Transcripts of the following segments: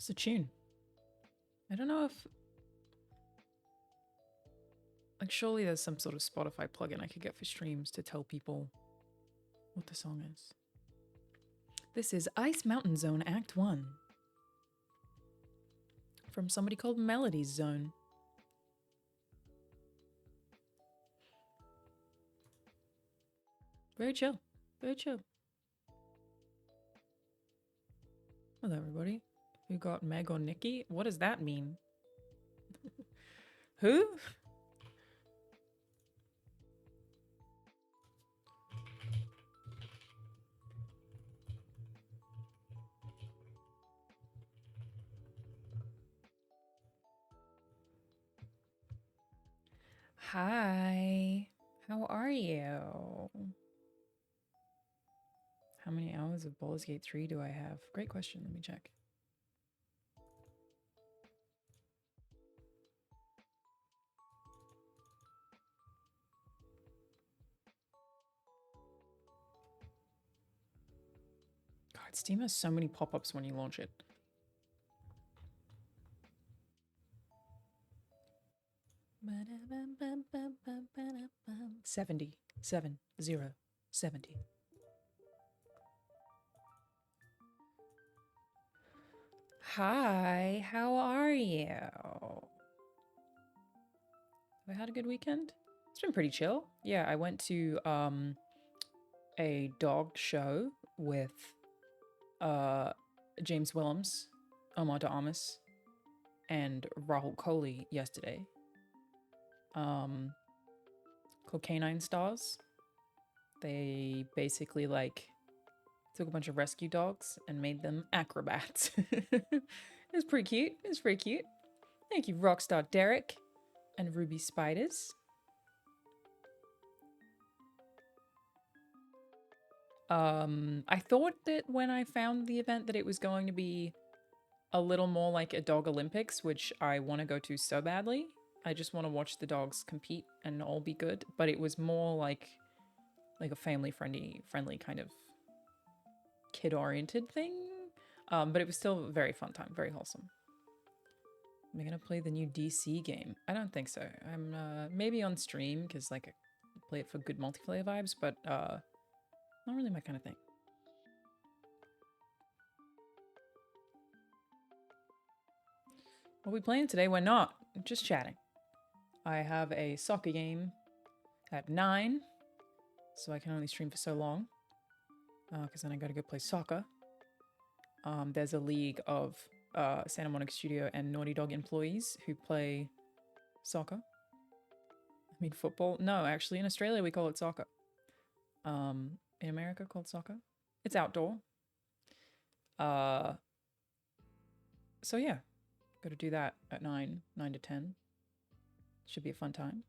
It's a tune. I don't know if... Like, surely there's some sort of Spotify plugin I could get for streams to tell people what the song is. This is Ice Mountain Zone Act 1. From somebody called Melody's Zone. Very chill. Very chill. Hello, everybody. Who got Meg or Nikki? What does that mean? Who? Hi. How are you? How many hours of Baldur's Gate 3 do I have? Great question. Let me check. God, Steam has so many pop-ups when you launch it. $70. 70. Hi, how are you? Have I had a good weekend? It's been pretty chill. Yeah, I went to a dog show with James Willems, Omar de Armas, and Rahul Kohli yesterday. Called Canine Stars. They basically like took a bunch of rescue dogs and made them acrobats. It was pretty cute. It was pretty cute. Thank you, Rockstar Derek and Ruby Spiders. I thought that when I found the event that it was going to be a little more like a dog Olympics, which I want to go to so badly. I just want to watch the dogs compete and all be good. But it was more like a family-friendly kind of kid-oriented thing. But it was still a very fun time, very wholesome. Am I gonna play the new DC game? I don't think so. I'm maybe on stream because like I play it for good multiplayer vibes, but not really my kind of thing. What are we playing today? We're not. Just chatting. I have a soccer game at 9, so I can only stream for so long. Because then I gotta go play soccer. There's a league of Santa Monica Studio and Naughty Dog employees who play soccer. I mean football. No, actually in Australia we call it soccer. In America called soccer. It's outdoor. So yeah, gotta do that at 9 to 10. Should be a fun time.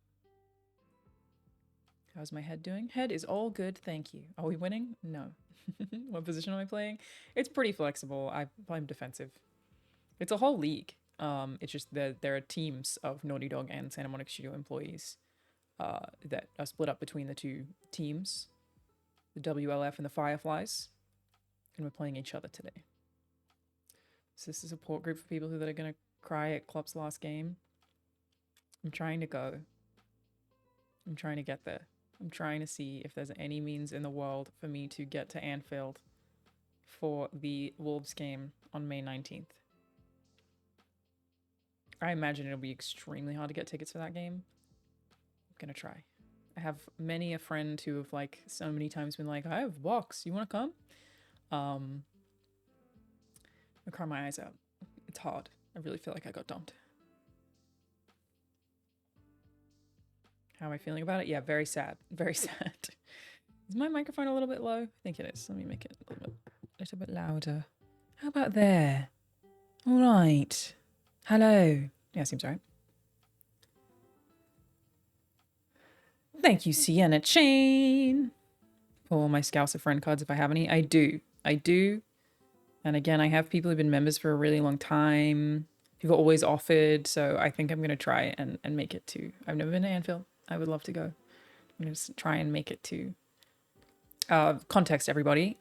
How's my head doing? Head is all good, thank you. Are we winning? No. What position am I playing? It's pretty flexible. I'm defensive. It's a whole league. It's just that there are teams of Naughty Dog and Santa Monica Studio employees that are split up between the two teams, the WLF and the Fireflies, and we're playing each other today. So this is a support group for people that are gonna cry at Klopp's last game. I'm trying to go. I'm trying to get there. I'm trying to see if there's any means in the world for me to get to Anfield for the Wolves game on May 19th. I imagine it'll be extremely hard to get tickets for that game. I'm gonna try. I have many a friend who have like so many times been like, I have a box, you wanna come? I cry my eyes out. It's hard. I really feel like I got dumped. How am I feeling about it? Yeah, very sad. Very sad. Is my microphone a little bit low? I think it is. Let me make it a little bit louder. How about there? All right. Hello. Yeah, seems right. Thank you, Sienna Chain, for my Scouser friend cards if I have any. I do. And again, I have people who've been members for a really long time, who've always offered, so I think I'm going to try and make it to... I've never been to Anfield. I would love to go. I'm going to try and make it to... context, everybody.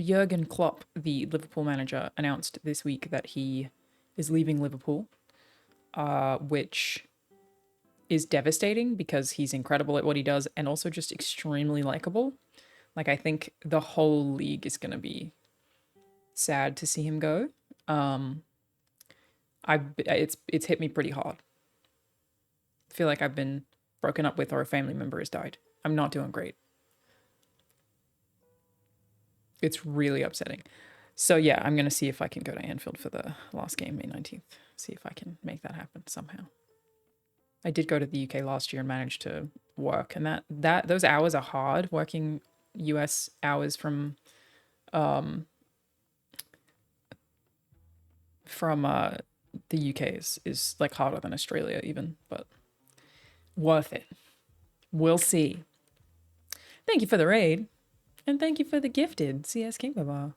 Jurgen Klopp, the Liverpool manager, announced this week that he is leaving Liverpool, which is devastating because he's incredible at what he does and also just extremely likable. Like, I think the whole league is going to be sad to see him go. It's hit me pretty hard. I feel like I've been broken up with or a family member has died. I'm not doing great. It's really upsetting. So yeah, I'm going to see if I can go to Anfield for the last game, May 19th. See if I can make that happen somehow. I did go to the UK last year and managed to work, and those hours are hard. Working US hours from the UK is like harder than Australia even, but worth it. We'll see. Thank you for the raid, and thank you for the gifted CS King Baba.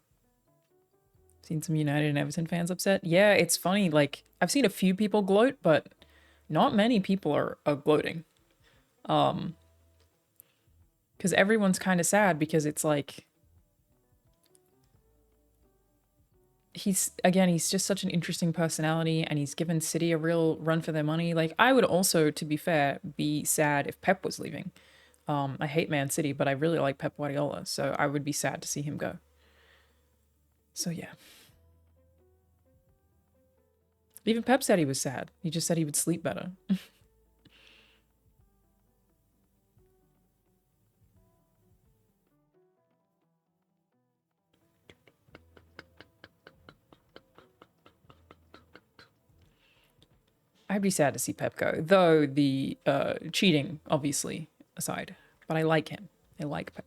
Seen some United and Everton fans upset. Yeah, it's funny. Like, I've seen a few people gloat, but not many people are gloating. Because everyone's kind of sad because it's like, he's just such an interesting personality and he's given City a real run for their money. Like, I would also, to be fair, be sad if Pep was leaving. I hate Man City, but I really like Pep Guardiola, so I would be sad to see him go. So yeah. Even Pep said he was sad. He just said he would sleep better. I'd be sad to see Pep go, though the cheating, obviously, aside. But I like him. I like Pep.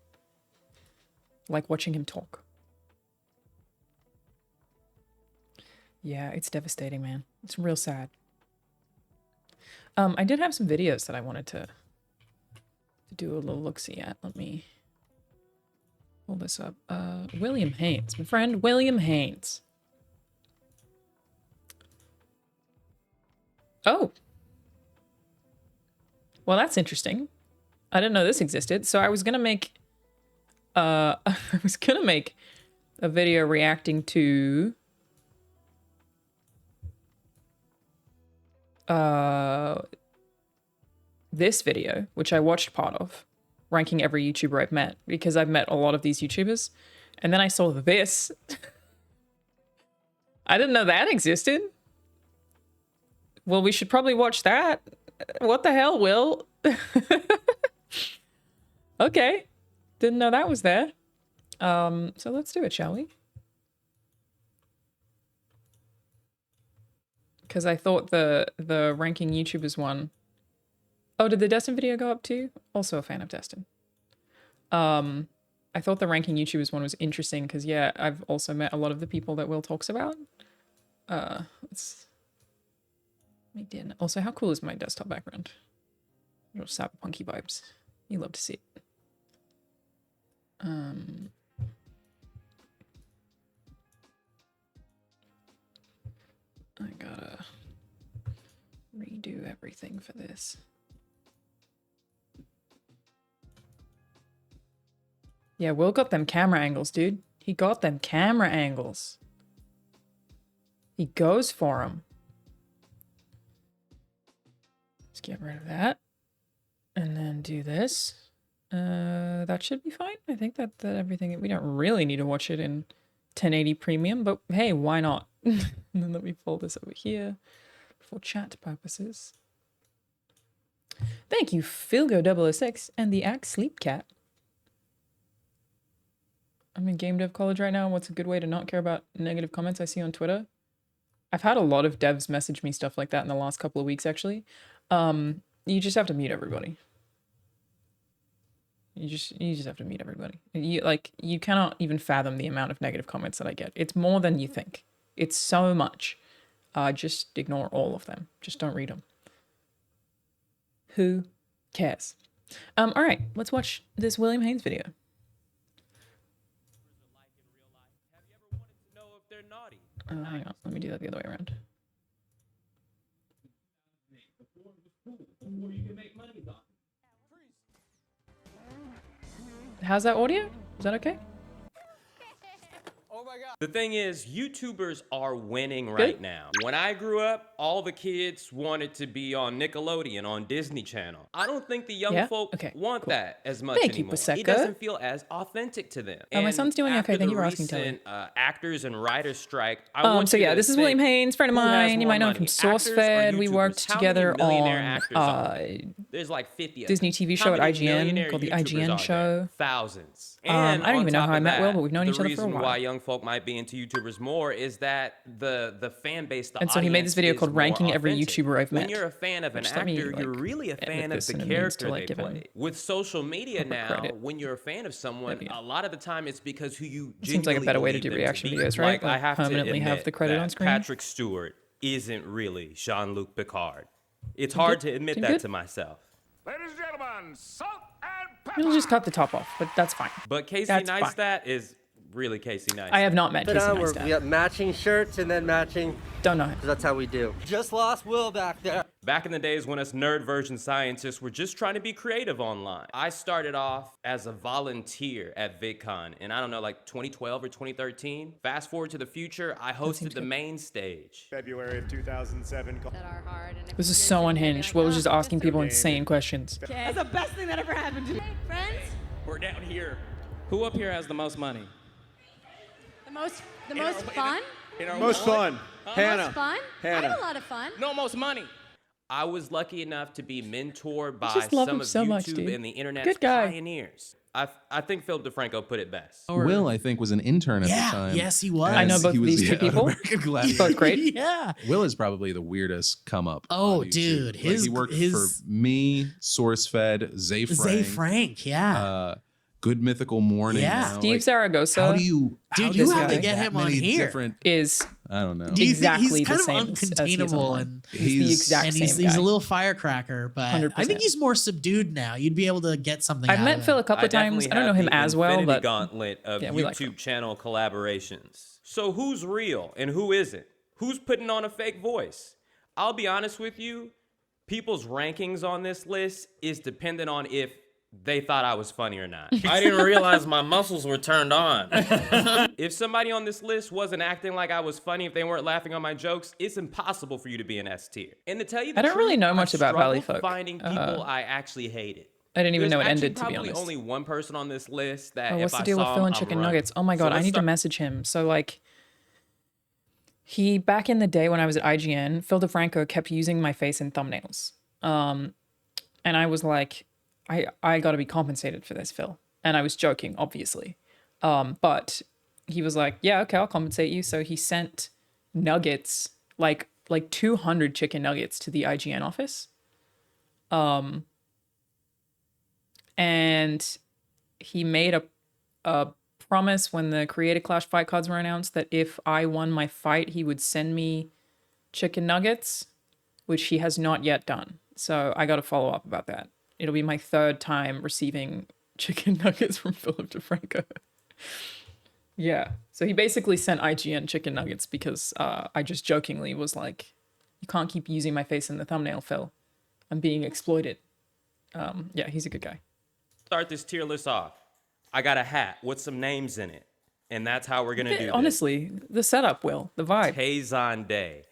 I like watching him talk. Yeah, it's devastating, man. It's real sad. I did have some videos that I wanted to do a little look-see at. Let me pull this up. William Haynes. My friend, William Haynes. Oh. Well, that's interesting. I didn't know this existed. So I was gonna make I was gonna make a video reacting to this video, which I watched part of, ranking every YouTuber I've met, because I've met a lot of these YouTubers. And then I saw this. I didn't know that existed. Well, we should probably watch that. What the hell, Will? Okay. Didn't know that was there. So let's do it, shall we? Because I thought the ranking YouTubers one... Oh, did the Destin video go up too? Also a fan of Destin. I thought the ranking YouTubers one was interesting because, yeah, I've also met a lot of the people that Will talks about. Let's make dinner. Also, how cool is my desktop background? Little cyberpunky vibes. You love to see it. I gotta redo everything for this. Yeah, Will got them camera angles, dude. He got them camera angles. He goes for them. Let's get rid of that. And then do this. That should be fine. I think that everything... We don't really need to watch it in 1080 premium, but hey, why not? And then let me fold this over here for chat purposes. Thank you, Philgo006 and the Axe Sleep Cat. I'm in game dev college right now, and what's a good way to not care about negative comments I see on Twitter? I've had a lot of devs message me stuff like that in the last couple of weeks, actually. You just have to mute everybody. You just have to mute everybody. You cannot even fathom the amount of negative comments that I get. It's more than you think. It's so much. Just ignore all of them. Just don't read them. Who cares? All right, let's watch this William Haynes video. Hang on, let me do that the other way around. How's that audio? Is that okay? The thing is, YouTubers are winning right now. When I grew up, all the kids wanted to be on Nickelodeon, on Disney Channel. I don't think the young folk want that as much anymore. It doesn't feel as authentic to them. Oh, my son's doing okay. Thank you for asking, Telly. Actors and writers strike. I want so you yeah, to this is think, William Haynes, friend of who has mine. You more might know him money, from actors or SourceFed. We YouTubers? worked How many together millionaire on actors are there? There's like 50 of Disney them. TV How show at many IGN millionaire called the YouTubers IGN are show. there? Thousands. I And don't on even know top how I of met Will, that, but we've known each other for a the reason while. why young folk might be into YouTubers more is that the fan base, the And so he made this video called ranking every YouTuber I've met. When you're a fan of an actor, you're really a fan of the character they play. With social media now, when you're a fan of someone, a lot of the time it's because who you genuinely seems like a better way to do reaction videos, right? Like, I have permanently to have the credit on screen. Patrick Stewart isn't really Jean-Luc Picard. It's hard to admit that to myself. Ladies and gentlemen, salt and pepper. We'll just cut the top off, but that's fine. But Casey Neistat is really Casey Neistat. I have not met Casey Neistat. We got matching shirts and then matching. Don't know him. That's how we do. Just lost Will back there. Back in the days when us nerd version scientists were just trying to be creative online. I started off as a volunteer at VidCon in, I don't know, like 2012 or 2013. Fast forward to the future, I hosted the main stage. February of 2007. That are hard. And This is so unhinged. Will was just asking people insane questions. That's the best thing that ever happened to me. Hey, friends. We're down here. Who up here has the most money? The most fun? Most fun. Hannah. Most fun? I had a lot of fun. No, most money. I was lucky enough to be mentored by just love some him of so YouTube much, dude. and the internet's Good guy. pioneers. I think Philip DeFranco put it best. Will, I think, was an intern at the time. Yes, he was. I know both these two people. American Gladiator. Both great. Yeah. Will is probably the weirdest come up. Oh, on YouTube. dude, Like, he worked for me, SourceFed, Zay Frank. Yeah. Good Mythical Morning. Yeah. now. Steve Like, Zaragoza. How do you? Dude, how you does have to that get that him on many here. different- is I don't know. Do you exactly think he's kind the of same as he is uncontainable online. and He's the exact and same he's guy. a little firecracker, but I 100%. think he's more subdued now. You'd be able to get something. I've out met of Phil him. a couple of times. I don't know him as well, but Gauntlet of yeah, we like YouTube him. channel collaborations. So who's real and who isn't? Who's putting on a fake voice? I'll be honest with you, people's rankings on this list is dependent on if they thought I was funny or not. I didn't realize my muscles were turned on. If somebody on this list wasn't acting like I was funny, if they weren't laughing on my jokes, it's impossible for you to be an S tier. And to tell you the I don't truth, really know much I've about Valley struggled Folk. finding people I actually hated. I didn't even know it There's ended, to be probably honest. only one person on this list that Oh, if what's I the deal saw with Phil him, and I'm Chicken running. Nuggets? Oh my So god, I let's need to start- message him. So like, he back in the day when I was at IGN, Phil DeFranco kept using my face in thumbnails, and I was like, I got to be compensated for this, Phil. And I was joking, obviously, but he was like, yeah, okay, I'll compensate you. So he sent nuggets, like 200 chicken nuggets to the IGN office, and he made a promise when the Creator Clash fight cards were announced that if I won my fight, he would send me chicken nuggets, which he has not yet done. So I got to follow up about that. It'll be my third time receiving chicken nuggets from Philip DeFranco. Yeah. So he basically sent IGN chicken nuggets because I just jokingly was like, you can't keep using my face in the thumbnail, Phil. I'm being exploited. Yeah, he's a good guy. Start this tier list off. I got a hat with some names in it. And that's how we're going to do Honestly, the setup, Will. The vibe. this. Tazon Day.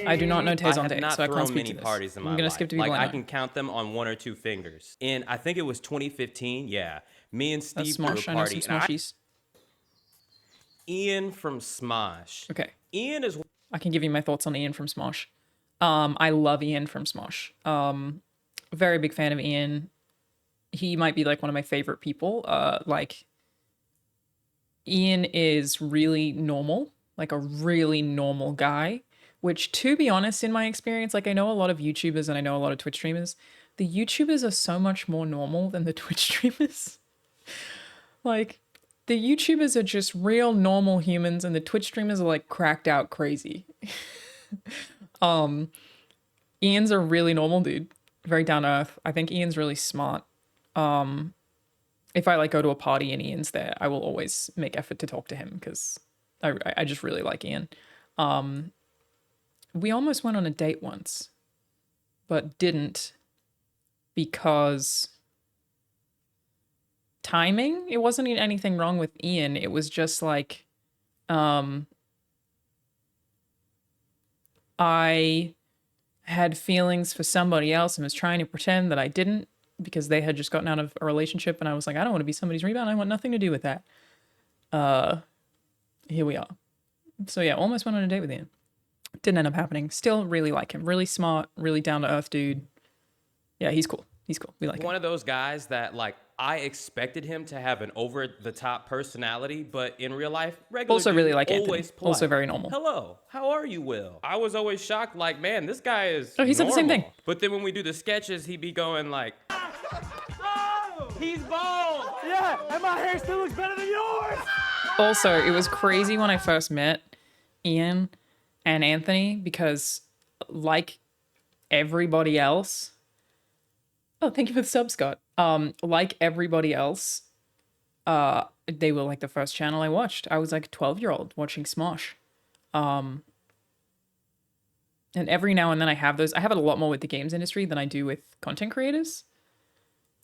I do not know I Tazon have Day, not so I thrown can't speak many to this. parties in my I'm gonna life. skip to Like, people I I know. can count them on one or two fingers. And I think it was 2015. Yeah. Me and That's Steve threw a Smosh. I know party. some and Smoshies. Ian from Smosh. Okay. Ian is I can give you my thoughts on Ian from Smosh. I love Ian from Smosh. Very big fan of Ian. He might be like one of my favorite people. Like, Ian is really normal, like a really normal guy, which, to be honest, in my experience, like, I know a lot of YouTubers and I know a lot of Twitch streamers. The YouTubers are so much more normal than the Twitch streamers. Like, the YouTubers are just real normal humans and the Twitch streamers are like cracked out crazy. Ian's a really normal dude, very down to earth. I think Ian's really smart. If I like go to a party and Ian's there, I will always make effort to talk to him because I just really like Ian. We almost went on a date once, but didn't because timing. It wasn't anything wrong with Ian. It was just like, I had feelings for somebody else and was trying to pretend that I didn't because they had just gotten out of a relationship, and I was like, I don't want to be somebody's rebound. I want nothing to do with that. Here we are. So yeah, almost went on a date with Ian. Didn't end up happening. Still really like him. Really smart, really down to earth dude. Yeah, he's cool. He's cool. We like him. One of those guys that like I expected him to have an over the top personality, but in real life, regular Also dude, really like always Anthony. polite. Also very normal. Hello, how are you, Will? I was always shocked, like, man, this guy is Oh, he said the same thing. But then when we do the sketches, he'd be going like, He's bald. Yeah, and my hair still looks better than yours. Also, it was crazy when I first met Ian and Anthony because, like everybody else, oh, thank you for the sub, Scott. Like everybody else, they were like the first channel I watched. I was like a 12-year-old watching Smosh. And every now and then I have those. I have it a lot more with the games industry than I do with content creators.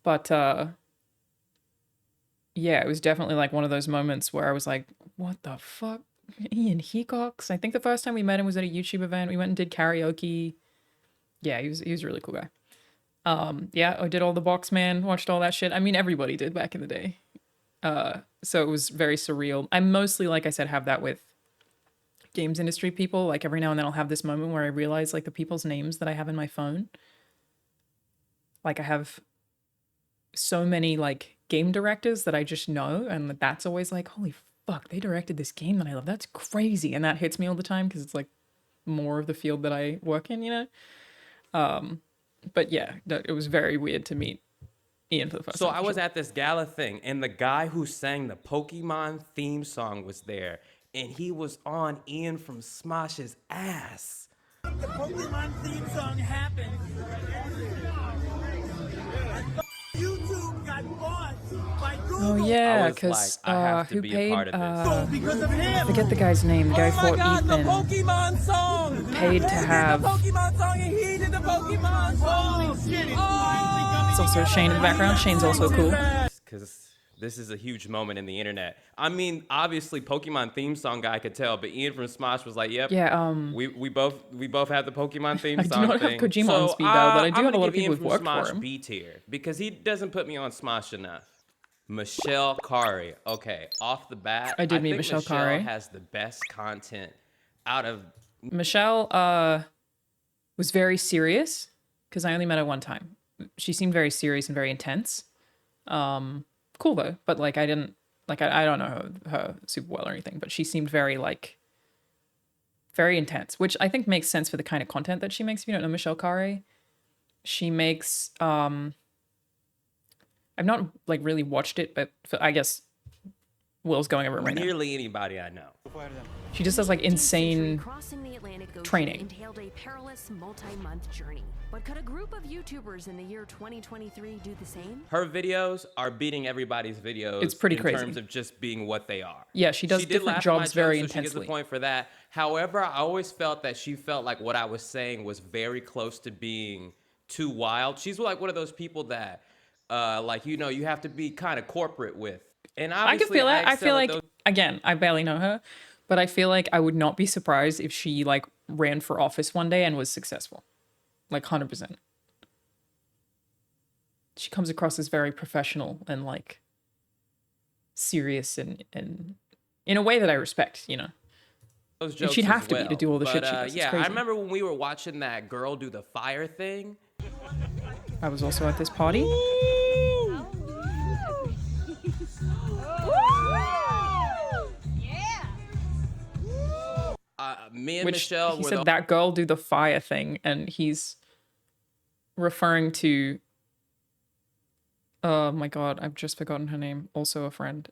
But yeah, it was definitely like one of those moments where I was like, what the fuck? Ian Hecox? I think the first time we met him was at a YouTube event. We went and did karaoke. Yeah, he was a really cool guy. Yeah, I did all the Boxman, watched all that shit. I mean, everybody did back in the day. So it was very surreal. I mostly, like I said, have that with games industry people. Like every now and then I'll have this moment where I realize like the people's names that I have in my phone. Like I have so many like game directors that I just know, and that's always like, holy fuck, they directed this game that I love. That's crazy. And that hits me all the time because it's like more of the field that I work in, you know? But yeah, it was very weird to meet Ian for the first time. so I was at this gala thing, and the guy who sang the Pokemon theme song was there, and he was on Ian from Smosh's ass. The Pokemon theme song happened. YouTube got bought by Google. Oh I yeah, was because like, I have to who be paid? a part of this. So because of him. Forget the guy's name. The guy Oh my fought God, Ethan. the Pokemon song. Paid to have. The Pokemon song, and he did the Pokemon song. It's also Shane in the background. Shane's also cool. Because this is a huge moment in the internet. I mean, obviously, Pokemon theme song guy could tell, but Ian from Smosh was like, "Yep, Yeah. we both have the Pokemon theme I do song not have thing." Kojima on speed dial, but I do I'm have a gonna lot of give people Ian who've worked from for Smosh him. B tier because he doesn't put me on Smosh enough. Michelle Kari. Okay, off the bat, I did meet think Michelle Kari. has the best content out of. Michelle was very serious because I only met her one time. She seemed very serious and very intense. Cool though, but like I don't know her super well or anything, but she seemed very like very intense, which I think makes sense for the kind of content that she makes. If you don't know Michelle Kari, she makes I've not like really watched it, but I guess Will's going over it right now. Nearly anybody I know. She just does like insane training. Entailed a perilous multi-month journey. But could a group of YouTubers in the year 2023 do the same? Her videos are beating everybody's videos. It's pretty crazy. In terms of just being what they are. Yeah, she does did different laugh at jobs my very jokes, so she gets intensely. the point for that. However, I always felt that she felt like what I was saying was very close to being too wild. She's like one of those people that, like, you know, you have to be kind of corporate with. And I can feel it. I feel like, again, I barely know her, but I feel like I would not be surprised if she like ran for office one day and was successful. Like 100%. She comes across as very professional and like serious and in a way that I respect, you know. those And jokes she'd have as to be to do all the But, shit she does. It's yeah, crazy. I remember when we were watching that girl do the fire thing. I was also at this party. Me and Which Michelle he were said the that girl do the fire thing, and he's referring to. Oh my god, I've just forgotten her name. Also a friend.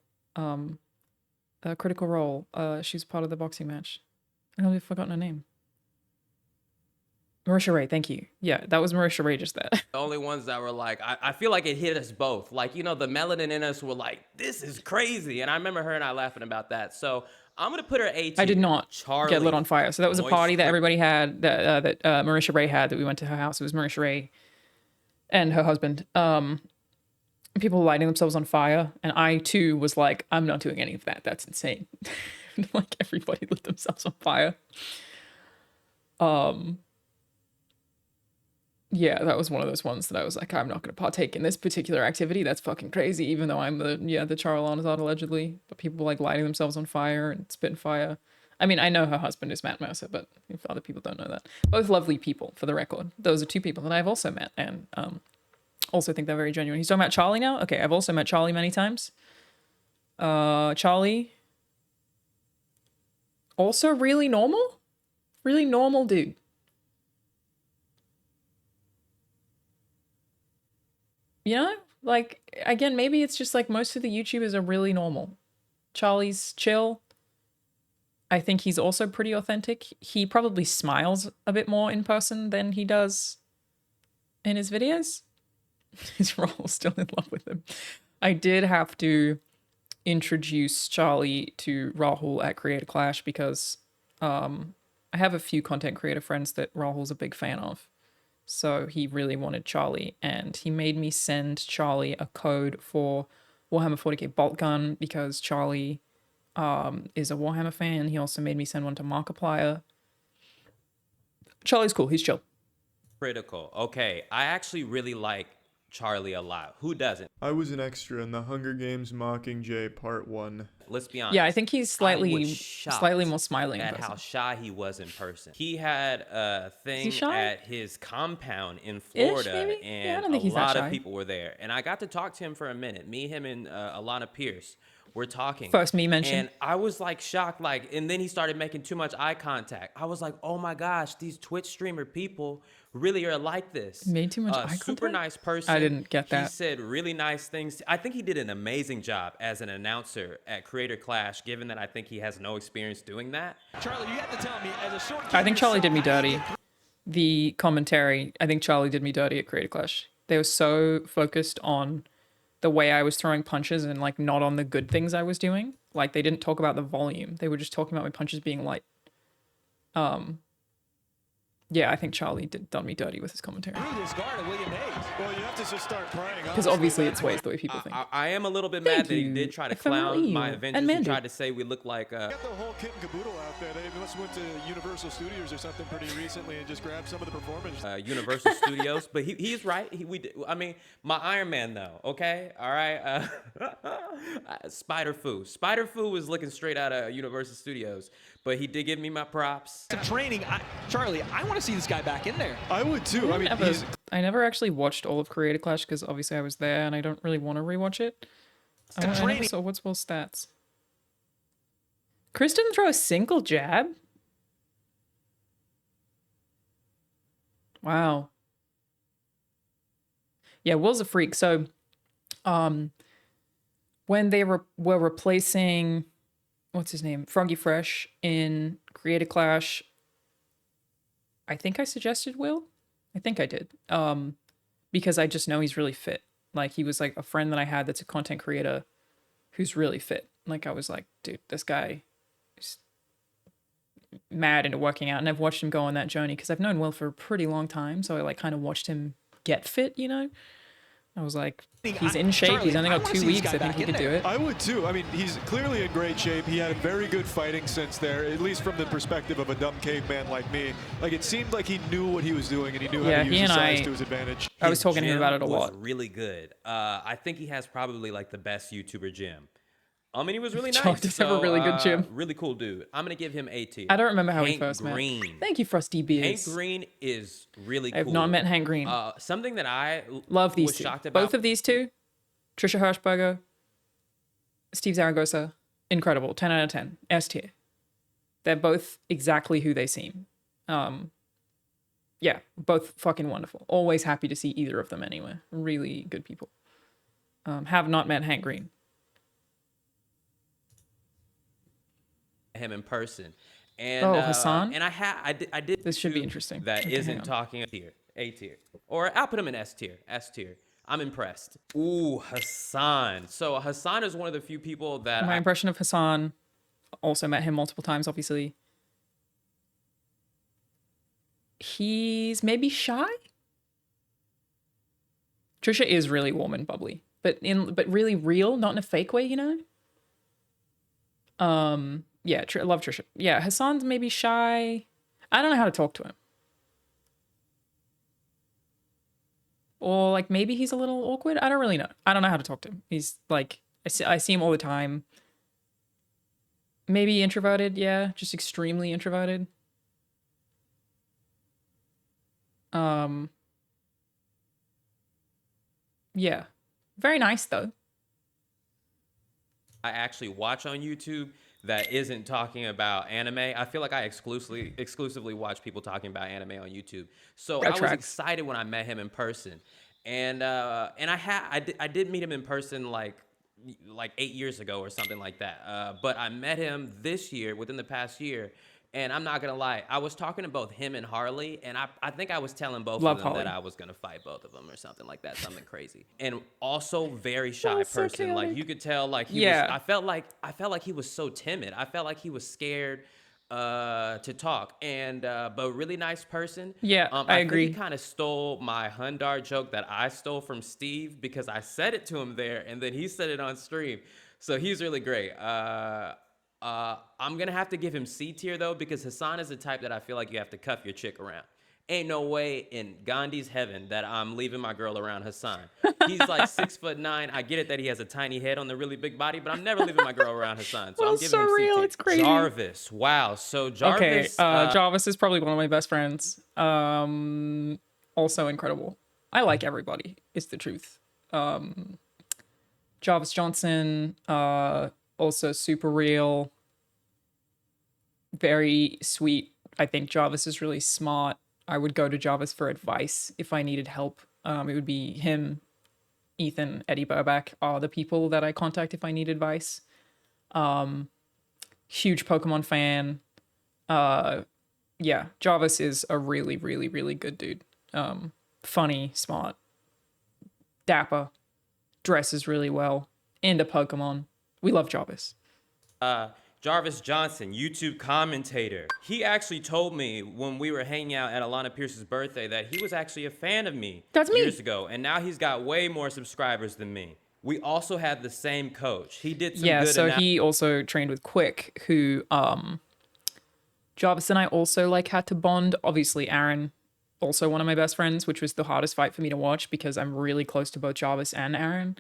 Critical Role. She was part of the boxing match. I've forgotten her name. Marisha Ray, thank you. Yeah, that was Marisha Ray just there. the only ones that were like, I feel like it hit us both. Like, you know, the melanin in us were like, this is crazy. And I remember her and I laughing about that. So I'm going to put her A tier. I did not Charlie, get lit on fire. So that was a Moist party that Lip- everybody had, that Marisha Ray had, that we went to her house. It was Marisha Ray and her husband. people lighting themselves on fire, and I too was like, I'm not doing any of that. That's insane. Like everybody lit themselves on fire. Yeah, that was one of those ones that I was like, I'm not going to partake in this particular activity. That's fucking crazy. Even though I'm the Charizard allegedly, but people like lighting themselves on fire and spitting fire. I mean, I know her husband is Matt Mercer, but if other people don't know that, both lovely people for the record. Those are two people that I've also met and also think they're very genuine. He's talking about Charlie now. Okay, I've also met Charlie many times. Charlie, also really normal dude. You know, like, again, maybe it's just like most of the YouTubers are really normal. Charlie's chill. I think he's also pretty authentic. He probably smiles a bit more in person than he does in his videos. Is Rahul still in love with him? I did have to introduce Charlie to Rahul at Creator Clash because I have a few content creator friends that Rahul's a big fan of. So he really wanted Charlie, and he made me send Charlie a code for Warhammer 40k bolt gun because Charlie is a Warhammer fan. He also made me send one to Markiplier. Charlie's cool. He's chill. Critical. Okay, I actually really like Charlie a lot. Who doesn't? I was an extra in the Hunger Games Mockingjay Part 1. Let's be honest. Yeah, I think he's slightly more smiling at how shy he was in person. He had a thing at his compound in Florida, and a lot of people were there. And I got to talk to him for a minute. Me, him, and Alanah Pierce were talking. First me mentioned. And I was like shocked, and then he started making too much eye contact. I was like, oh my gosh, these Twitch streamer people really are like this. Made too much eye contact? Super nice person. I didn't get that. He said really nice things. I think he did an amazing job as an announcer at Creator Clash, given that I think he has no experience doing that. Charlie, you have to tell me, as a short I think Charlie did me dirty. The commentary, I think Charlie did me dirty at Creator Clash. They were so focused on the way I was throwing punches and like not on the good things I was doing. Like they didn't talk about the volume. They were just talking about my punches being light. Yeah, I think Charlie done me dirty with his commentary. Well, you have to just start praying. Because obviously it's ways the way people think. I am a little bit mad that he did try to clown my Avengers. He tried to say we look like got the whole kit and caboodle out there. They must have went to Universal Studios or something pretty recently and just grabbed some of the performance. Universal Studios, but he's right. I mean, my Iron Man though. Okay, all right. Spider-Fu was looking straight out of Universal Studios, but he did give me my props. Training, Charlie. I want to see this guy back in there. I would too. I never actually watched all of Creator Clash because obviously I was there and I don't really want to rewatch it. I never saw what's Will's stats. Chris didn't throw a single jab. Wow. Yeah, Will's a freak. So, when they were replacing, what's his name, Froggy Fresh in Creator Clash, I think I suggested Will. I think I did. Because I just know he's really fit. Like he was like a friend that I had that's a content creator who's really fit. Like I was like, dude, this guy is mad into working out, and I've watched him go on that journey because I've known Will for a pretty long time. So I like kind of watched him get fit, you know? I was like, he's in shape. Charlie, he's only got 2 weeks. I think he could do it. I would too. I mean, he's clearly in great shape. He had a very good fighting sense there, at least from the perspective of a dumb caveman like me. Like it seemed like he knew what he was doing and he knew how to use his size to his advantage. I was talking to him about it a lot. Really good. I think he has probably like the best YouTuber gym. I mean, he was really Charlie nice. does have a really good gym. Really cool dude. I'm going to give him A tier. I don't remember how Hank we first Green. met. Thank you, Frosty Beers. Hank Green is really cool. I have not met Hank Green. Something that I love these was two. shocked about. Both of these two, Trisha Hirschberger, Steve Zaragoza, incredible. 10 out of 10. S tier. They're both exactly who they seem. Yeah, both fucking wonderful. Always happy to see either of them anywhere. Really good people. Have not met Hank Green. Him in person, and Hassan, and I did. This should be interesting. That okay, isn't talking A tier, or I'll put him in S tier. I'm impressed. Ooh, Hassan. So Hassan is one of the few people that my impression of Hassan. Also met him multiple times. Obviously, he's maybe shy. Trisha is really warm and bubbly. but really real, not in a fake way, you know? Yeah, I love Trisha. Yeah, Hassan's maybe shy. I don't know how to talk to him. Or like maybe he's a little awkward. I don't really know. I don't know how to talk to him. He's like, I see him all the time. Maybe introverted, yeah, just extremely introverted. Yeah, very nice though. I actually watch on YouTube that isn't talking about anime. I feel like I exclusively watch people talking about anime on YouTube. So I was excited when I met him in person, and I did meet him in person like 8 years ago or something like that. But I met him this year, within the past year. And I'm not gonna lie, I was talking to both him and Harley, and I think I was telling both of them that I was gonna fight both of them or something like that, something crazy. And also very shy person, like you could tell, like he was. I felt like he was so timid. I felt like he was scared to talk, and but really nice person. Yeah, I agree. Think he kind of stole my Hundar joke that I stole from Steve because I said it to him there, and then he said it on stream. So he's really great. I'm gonna have to give him C tier though, because Hassan is the type that I feel like you have to cuff your chick around. Ain't no way in Gandhi's heaven that I'm leaving my girl around Hassan. He's like 6'9". I get it that he has a tiny head on the really big body, but I'm never leaving my girl around Hassan. So I'm giving him C tier. It's crazy. Jarvis, wow. So Jarvis. Okay, Jarvis is probably one of my best friends. Also incredible. I like everybody. Is the truth. Jarvis Johnson. Also super real, very sweet. I think Jarvis is really smart. I would go to Jarvis for advice if I needed help. It would be him, Ethan, Eddie Burback are the people that I contact if I need advice. Huge Pokemon fan. Yeah, Jarvis is a really, really, really good dude. Funny, smart, dapper, dresses really well, into Pokemon. We love Jarvis. Jarvis Johnson, YouTube commentator. He actually told me when we were hanging out at Alanah Pierce's birthday that he was actually a fan of me years ago. And now he's got way more subscribers than me. We also had the same coach. He did some good. So he also trained with Quick, who Jarvis and I also like had to bond. Obviously, Aaron, also one of my best friends, which was the hardest fight for me to watch because I'm really close to both Jarvis and Aaron.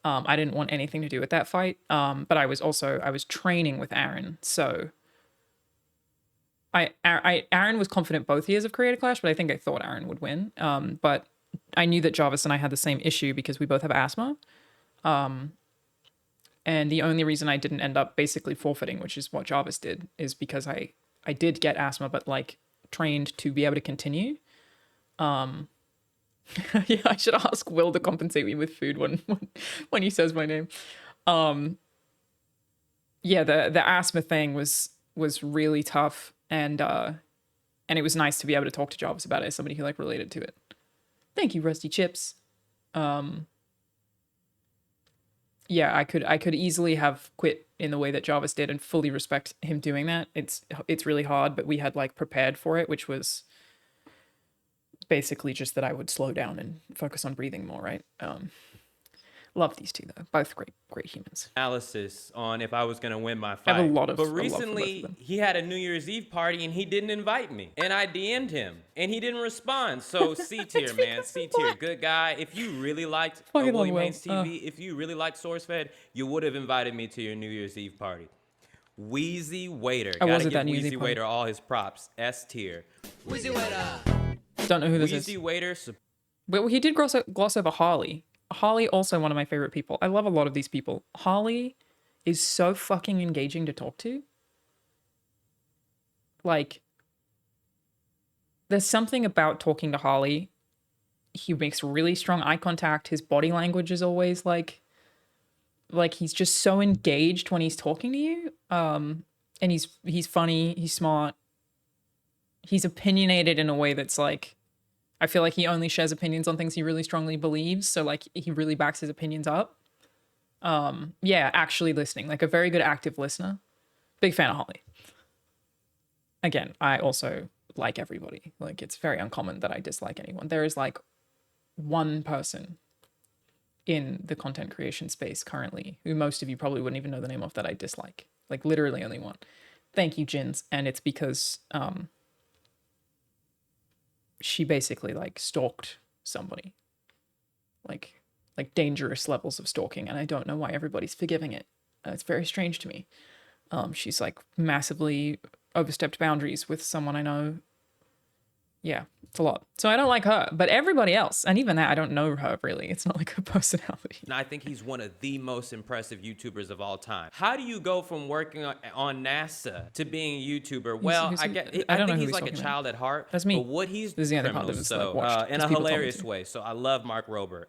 I didn't want anything to do with that fight. But I was training with Aaron. So Aaron was confident both years of Creator Clash, but I think I thought Aaron would win. But I knew that Jarvis and I had the same issue because we both have asthma. And the only reason I didn't end up basically forfeiting, which is what Jarvis did, is because I did get asthma, but like trained to be able to continue. Yeah, I should ask Will to compensate me with food when he says my name. Yeah, the asthma thing was really tough, and it was nice to be able to talk to Jarvis about it as somebody who like related to it. Thank you, Rusty Chips. Yeah, I could easily have quit in the way that Jarvis did and fully respect him doing that. It's really hard, but we had like prepared for it, which was basically just that I would slow down and focus on breathing more, right? Love these two though, both great humans. Analysis on if I was gonna win my fight. I have a lot of. But recently he had a New Year's Eve party and he didn't invite me, and I DM'd him and he didn't respond. So C tier, man, C tier, good guy. If you really liked William Haynes TV, if you really liked SourceFed, you would have invited me to your New Year's Eve party. Wheezy Waiter, gotta give Wheezy Waiter all his props. S tier. Wheezy Waiter. Don't know who this Wheezy is. Waiter. Well, he did gloss over Harley. Harley, also one of my favorite people. I love a lot of these people. Harley is so fucking engaging to talk to. Like, there's something about talking to Harley. He makes really strong eye contact. His body language is always like he's just so engaged when he's talking to you. And he's funny. He's smart. He's opinionated in a way that's like, I feel like he only shares opinions on things he really strongly believes. So like he really backs his opinions up. Yeah, actually listening, like a very good active listener. Big fan of Holly. Again, I also like everybody. Like it's very uncommon that I dislike anyone. There is like one person in the content creation space currently, who most of you probably wouldn't even know the name of, that I dislike. Like literally only one. Thank you, Jins. And it's because she basically like stalked somebody. Like dangerous levels of stalking, and I don't know why everybody's forgiving it. It's very strange to me. She's like massively overstepped boundaries with someone I know. Yeah, it's a lot. So I don't like her, but everybody else, and even that, I don't know her really. It's not like her personality. And I think he's one of the most impressive YouTubers of all time. How do you go from working on NASA to being a YouTuber? Well, I think he's like a child at heart. That's me. But what he's this is the other criminal, part that's so, like watched. in a hilarious way. So I love Mark Rober.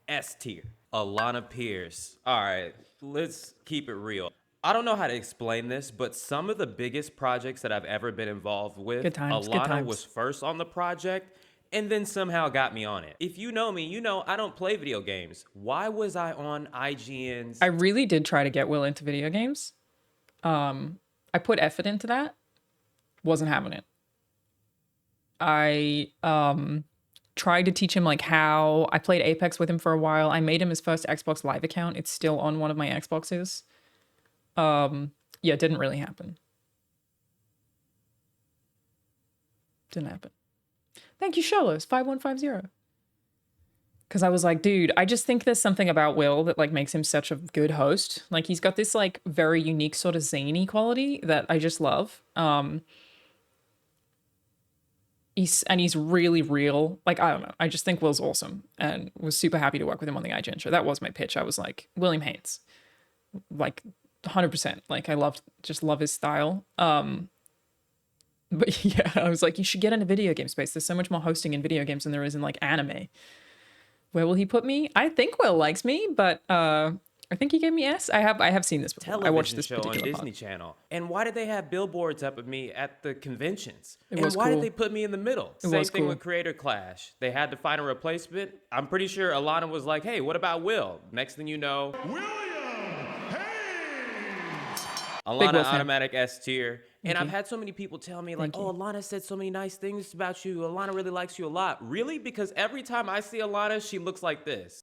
S tier. Alanah Pierce. All right, let's keep it real. I don't know how to explain this, but some of the biggest projects that I've ever been involved with, Alanah was first on the project and then somehow got me on it. If you know me, you know I don't play video games. Why was I on IGN's? I really did try to get Will into video games. I put effort into that. Wasn't having it. I tried to teach him like how I played Apex with him for a while. I made him his first Xbox Live account. It's still on one of my Xboxes. Yeah, it didn't really happen. Didn't happen. Thank you, Sholos 5150. Because I was like, dude, I just think there's something about Will that like makes him such a good host. Like he's got this like very unique sort of zany quality that I just love. He's really real. Like, I don't know. I just think Will's awesome and was super happy to work with him on the IGN show. That was my pitch. I was like, William Haynes. Like 100%. Like I just love his style. But yeah, I was like, you should get into video game space. There's so much more hosting in video games than there is in like anime. Where will he put me? I think Will likes me, but I think he gave me S. I have seen this before. I watched this show on Disney Channel. And why did they have billboards up of me at the conventions? And why did they put me in the middle? Same thing with Creator Clash. They had to find a replacement. I'm pretty sure Alanah was like, hey, what about Will? Next thing you know, Alanah automatic S tier. And I've had so many people tell me like, oh, Alanah said so many nice things about you. Alanah really likes you a lot. Really? Because every time I see Alanah, she looks like this.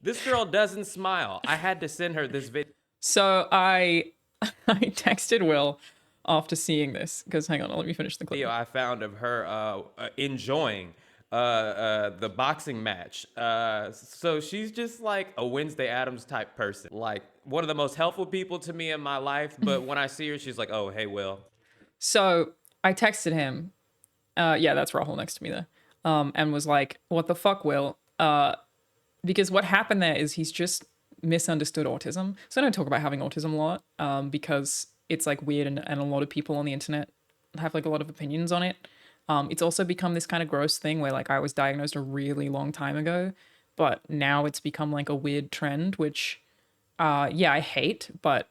This girl doesn't smile. I had to send her this video. So I texted Will after seeing this because hang on, let me finish the clip. I found of her enjoying the boxing match. So she's just like a Wednesday Addams type person. Like one of the most helpful people to me in my life. But when I see her, she's like, oh, hey, Will. So I texted him. Yeah, that's Rahul next to me there. And was like, what the fuck, Will? Because what happened there is he's just misunderstood autism. So I don't talk about having autism a lot because it's like weird and a lot of people on the internet have like a lot of opinions on it. It's also become this kind of gross thing where like I was diagnosed a really long time ago, but now it's become like a weird trend, which yeah, I hate, but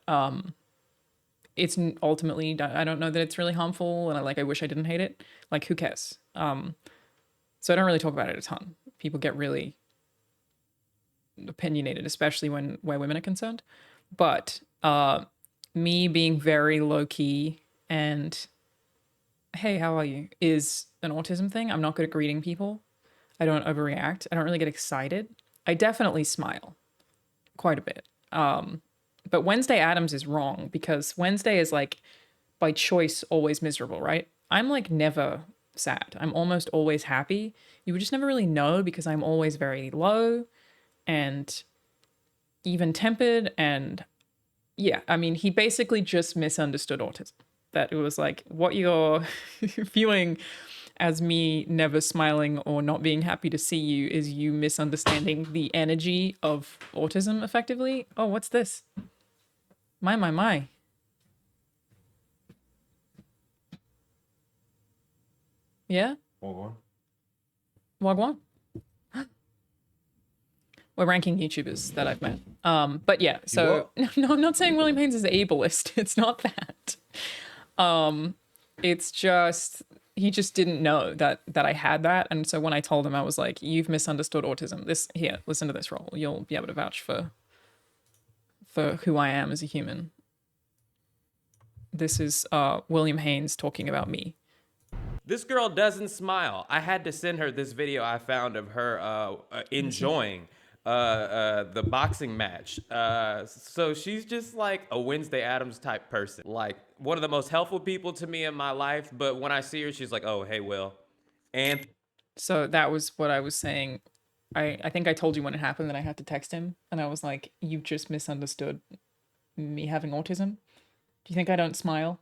it's ultimately, I don't know that it's really harmful and I wish I didn't hate it. Like who cares? So I don't really talk about it a ton. People get really opinionated, especially where women are concerned. But me being very low key and hey, how are you is an autism thing. I'm not good at greeting people. I don't overreact. I don't really get excited. I definitely smile quite a bit. But Wednesday Addams is wrong because Wednesday is like by choice always miserable, right? I'm like never sad. I'm almost always happy. You would just never really know because I'm always very low and even-tempered. And yeah, I mean, he basically just misunderstood autism. That it was like, what you're viewing as me never smiling or not being happy to see you is you misunderstanding the energy of autism effectively. Oh, what's this? My. Yeah? Wagwan. We're ranking YouTubers that I've met. But yeah, so no, I'm not saying William Haynes is ableist. It's not that. It's just he just didn't know that I had that, and so when I told him, I was like, "You've misunderstood autism. Listen to this, Rahul. You'll be able to vouch for who I am as a human. This is William Haynes talking about me." This girl doesn't smile. I had to send her this video I found of her enjoying the boxing match. So she's just like a Wednesday Addams type person. Like one of the most helpful people to me in my life. But when I see her, she's like, oh, hey, Will. And So that was what I was saying. I think I told you when it happened that I had to text him. And I was like, you just misunderstood me having autism. Do you think I don't smile?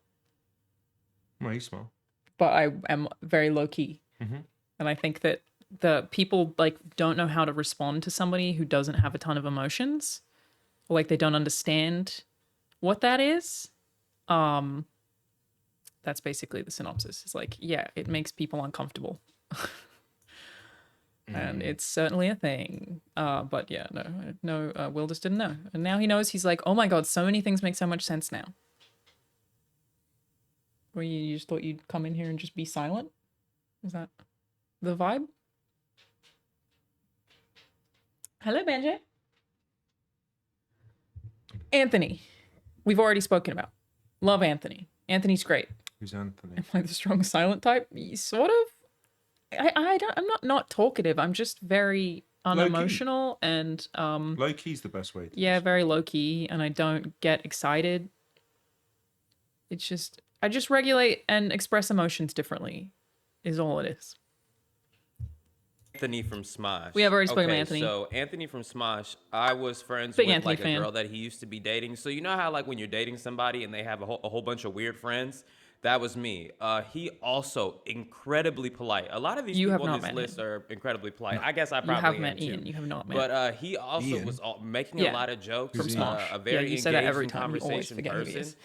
Well, you smile. But I am very low key. And I think that the people like don't know how to respond to somebody who doesn't have a ton of emotions, or like they don't understand what that is. That's basically the synopsis. It's like, yeah, it makes people uncomfortable. And it's certainly a thing. But yeah, no, Will just didn't know. And now he knows. He's like, oh my God, so many things make so much sense now. Or you just thought you'd come in here and just be silent? Is that the vibe? Hello, Benji. Anthony. We've already spoken about. Love Anthony. Anthony's great. Who's Anthony? Am I the strong silent type? Sort of. I'm not talkative. I'm just very unemotional and low key's the best way. Yeah, very low key, and I don't get excited. It's just I just regulate and express emotions differently, is all it is. Anthony from Smosh. We have already spoken about Anthony. So Anthony from Smosh, I was friends Big with Anthony like fan. a girl that he used to be dating. So you know how like when you're dating somebody and they have a whole bunch of weird friends? That was me. He also incredibly polite. A lot of these people on this list are incredibly polite. I guess I probably You have am met too. Ian. You have not met. But he also was making a lot of jokes. From Smosh. A very you say that every engaging time. You always conversation forget who he person. is.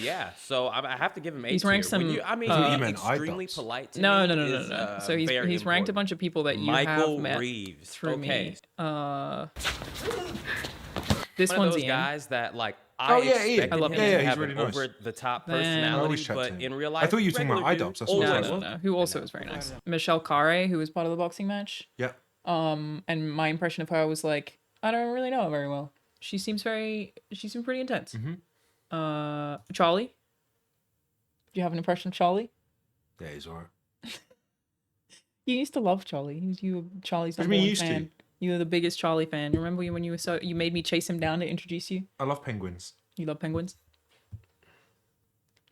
Yeah, so I have to give him A He's tier. ranked some. I mean, extremely polite to no, me no. is, So he's very ranked a important. bunch of people that you Michael have met Reeves. through Okay. me. This One one's of those Ian. guys that like Ian. I love him to he's have really an nice. over the top Then- personality, chat but to him. in real life, I thought you were talking about regular iDubbbz. dude. That's what I No, was no. Who also was very nice. Michelle Carre, who was part of the boxing match. Yeah. And my impression of her was like, I don't really know her very well. She seems pretty intense. Charlie. Do you have an impression of Charlie? Yeah, he's alright. You used to love Charlie. Charlie's What do number you mean one used to? fan. You were the biggest Charlie fan. Remember when you were you made me chase him down to introduce you? I love penguins. You love penguins?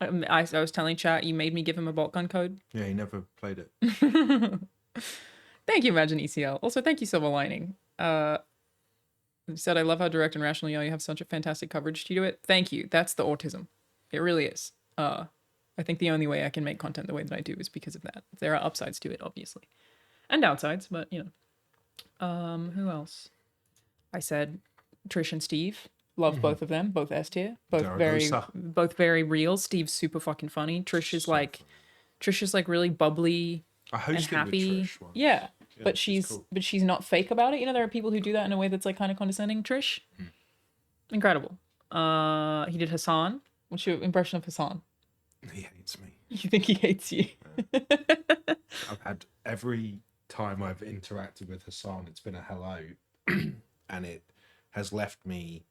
I was telling chat, you made me give him a bolt gun code. Yeah, he never played it. Thank you, Imagine ECL. Also, thank you, Silver Lining. You said, I love how direct and rational you are. You have such a fantastic coverage to do it. Thank you. That's the autism. It really is. I think the only way I can make content the way that I do is because of that. There are upsides to it, obviously. And downsides, but, you know. Who else? I said Trish and Steve. Love both of them. Both S tier. Both very real. Steve's super fucking funny. Trish is like really bubbly and happy. Trish once. Yeah. Yeah, But she's not fake about it. You know, there are people who do that in a way that's like kind of condescending. Trish, incredible. He did Hassan. What's your impression of Hassan? He hates me. You think he hates you? I've had every time I've interacted with Hassan, it's been a hello, and it has left me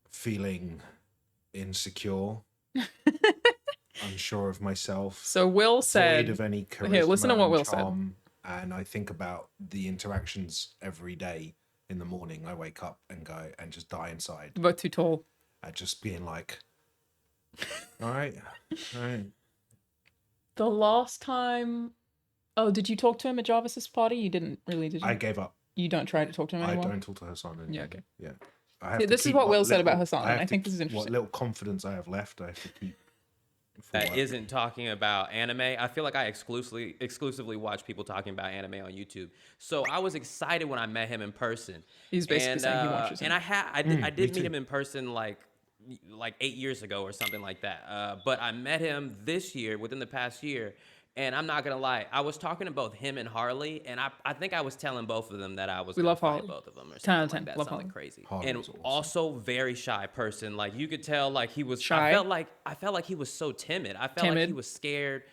feeling insecure, unsure of myself. So Will said, void of any charisma here, listen to what and Will said. charm, and I think about the interactions every day. In the morning, I wake up and go and just die inside. Both too tall. At just being like, all right. The last time, did you talk to him at Jarvis's party? You didn't really, did you? I gave up. You don't try to talk to him anymore? I don't talk to Hassan anymore. Yeah, okay. Yeah. See, this is what Will said about Hassan. I think this is interesting. What little confidence I have left, I have to keep. That isn't talking about anime. I feel like I exclusively watch people talking about anime on YouTube. So I was excited when I met him in person. He's basically saying he watches him. And I did meet him in person like 8 years ago or something like that. But I met him this year, within the past year. And I'm not gonna lie, I was talking to both him and Harley, and I think I was telling both of them that I was gonna fight both of them or something like that. Love Something Harley. crazy. Harley And was awesome. also very shy person. Like you could tell, like he was Shy? I felt like he was so timid. I felt like he was scared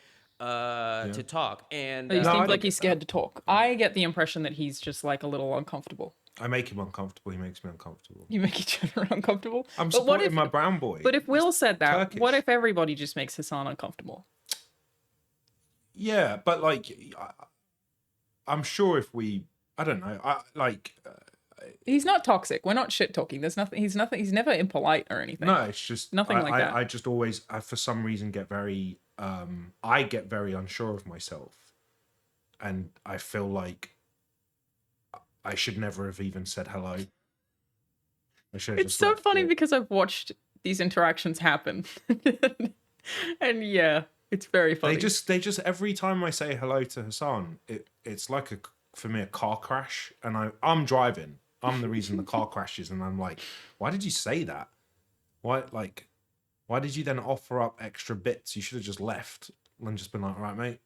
to talk. And He seems like he's scared to talk. I get the impression that he's just like a little uncomfortable. I make him uncomfortable. He makes me uncomfortable. You make each other uncomfortable. I'm But what supporting if, my brown boy. But if Will said that, Turkish. what if everybody just makes Hassan uncomfortable? Yeah, but like, I'm sure if we, I don't know, He's not toxic. We're not shit talking. There's nothing. He's nothing. He's never impolite or anything. no, it's just Nothing like that. I just always, for some reason, get very, I get very unsure of myself, and I feel like I should never have even said hello. I should have It's just so left funny it. because I've watched these interactions happen, and yeah, it's very funny. They just every time I say hello to Hassan, it's like for me a car crash, and I'm driving. I'm the reason the car crashes, and I'm like, why did you say that? Why did you then offer up extra bits? You should have just left and just been like, all right, mate.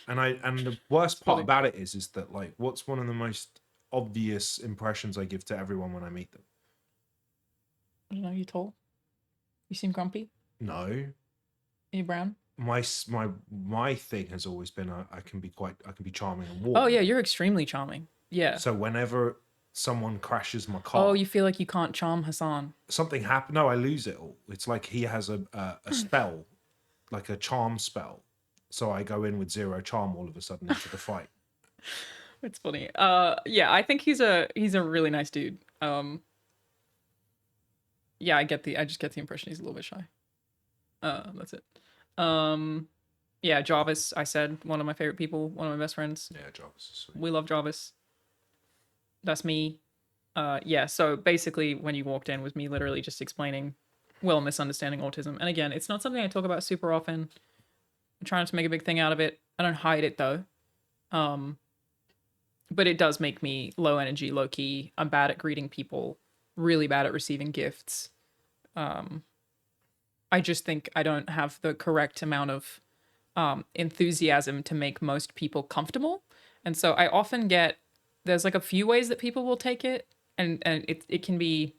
And the worst part about it is that like, what's one of the most obvious impressions I give to everyone when I meet them? I don't know. You tall? You seem grumpy. No. Are you brown? My thing has always been I can be charming and warm. Oh yeah, you're extremely charming. Yeah. So whenever someone crashes my car, Oh, you feel like you can't charm Hassan. something happen. No, I lose it all. It's like he has a spell, like a charm spell. So I go in with 0 charm all of a sudden into the fight. It's funny. Yeah, I think he's a really nice dude. Yeah, I just get the impression he's a little bit shy. That's it. Yeah, Jarvis, I said, one of my favorite people, one of my best friends. Yeah, Jarvis is sweet. We love Jarvis. That's me. Yeah, so basically when you walked in was me literally just explaining Will misunderstanding autism. And again, it's not something I talk about super often. I'm trying not to make a big thing out of it. I don't hide it though. But it does make me low energy, low key. I'm bad at greeting people, really bad at receiving gifts. I just think I don't have the correct amount of enthusiasm to make most people comfortable. And so I often get, there's like a few ways that people will take it. And it can be,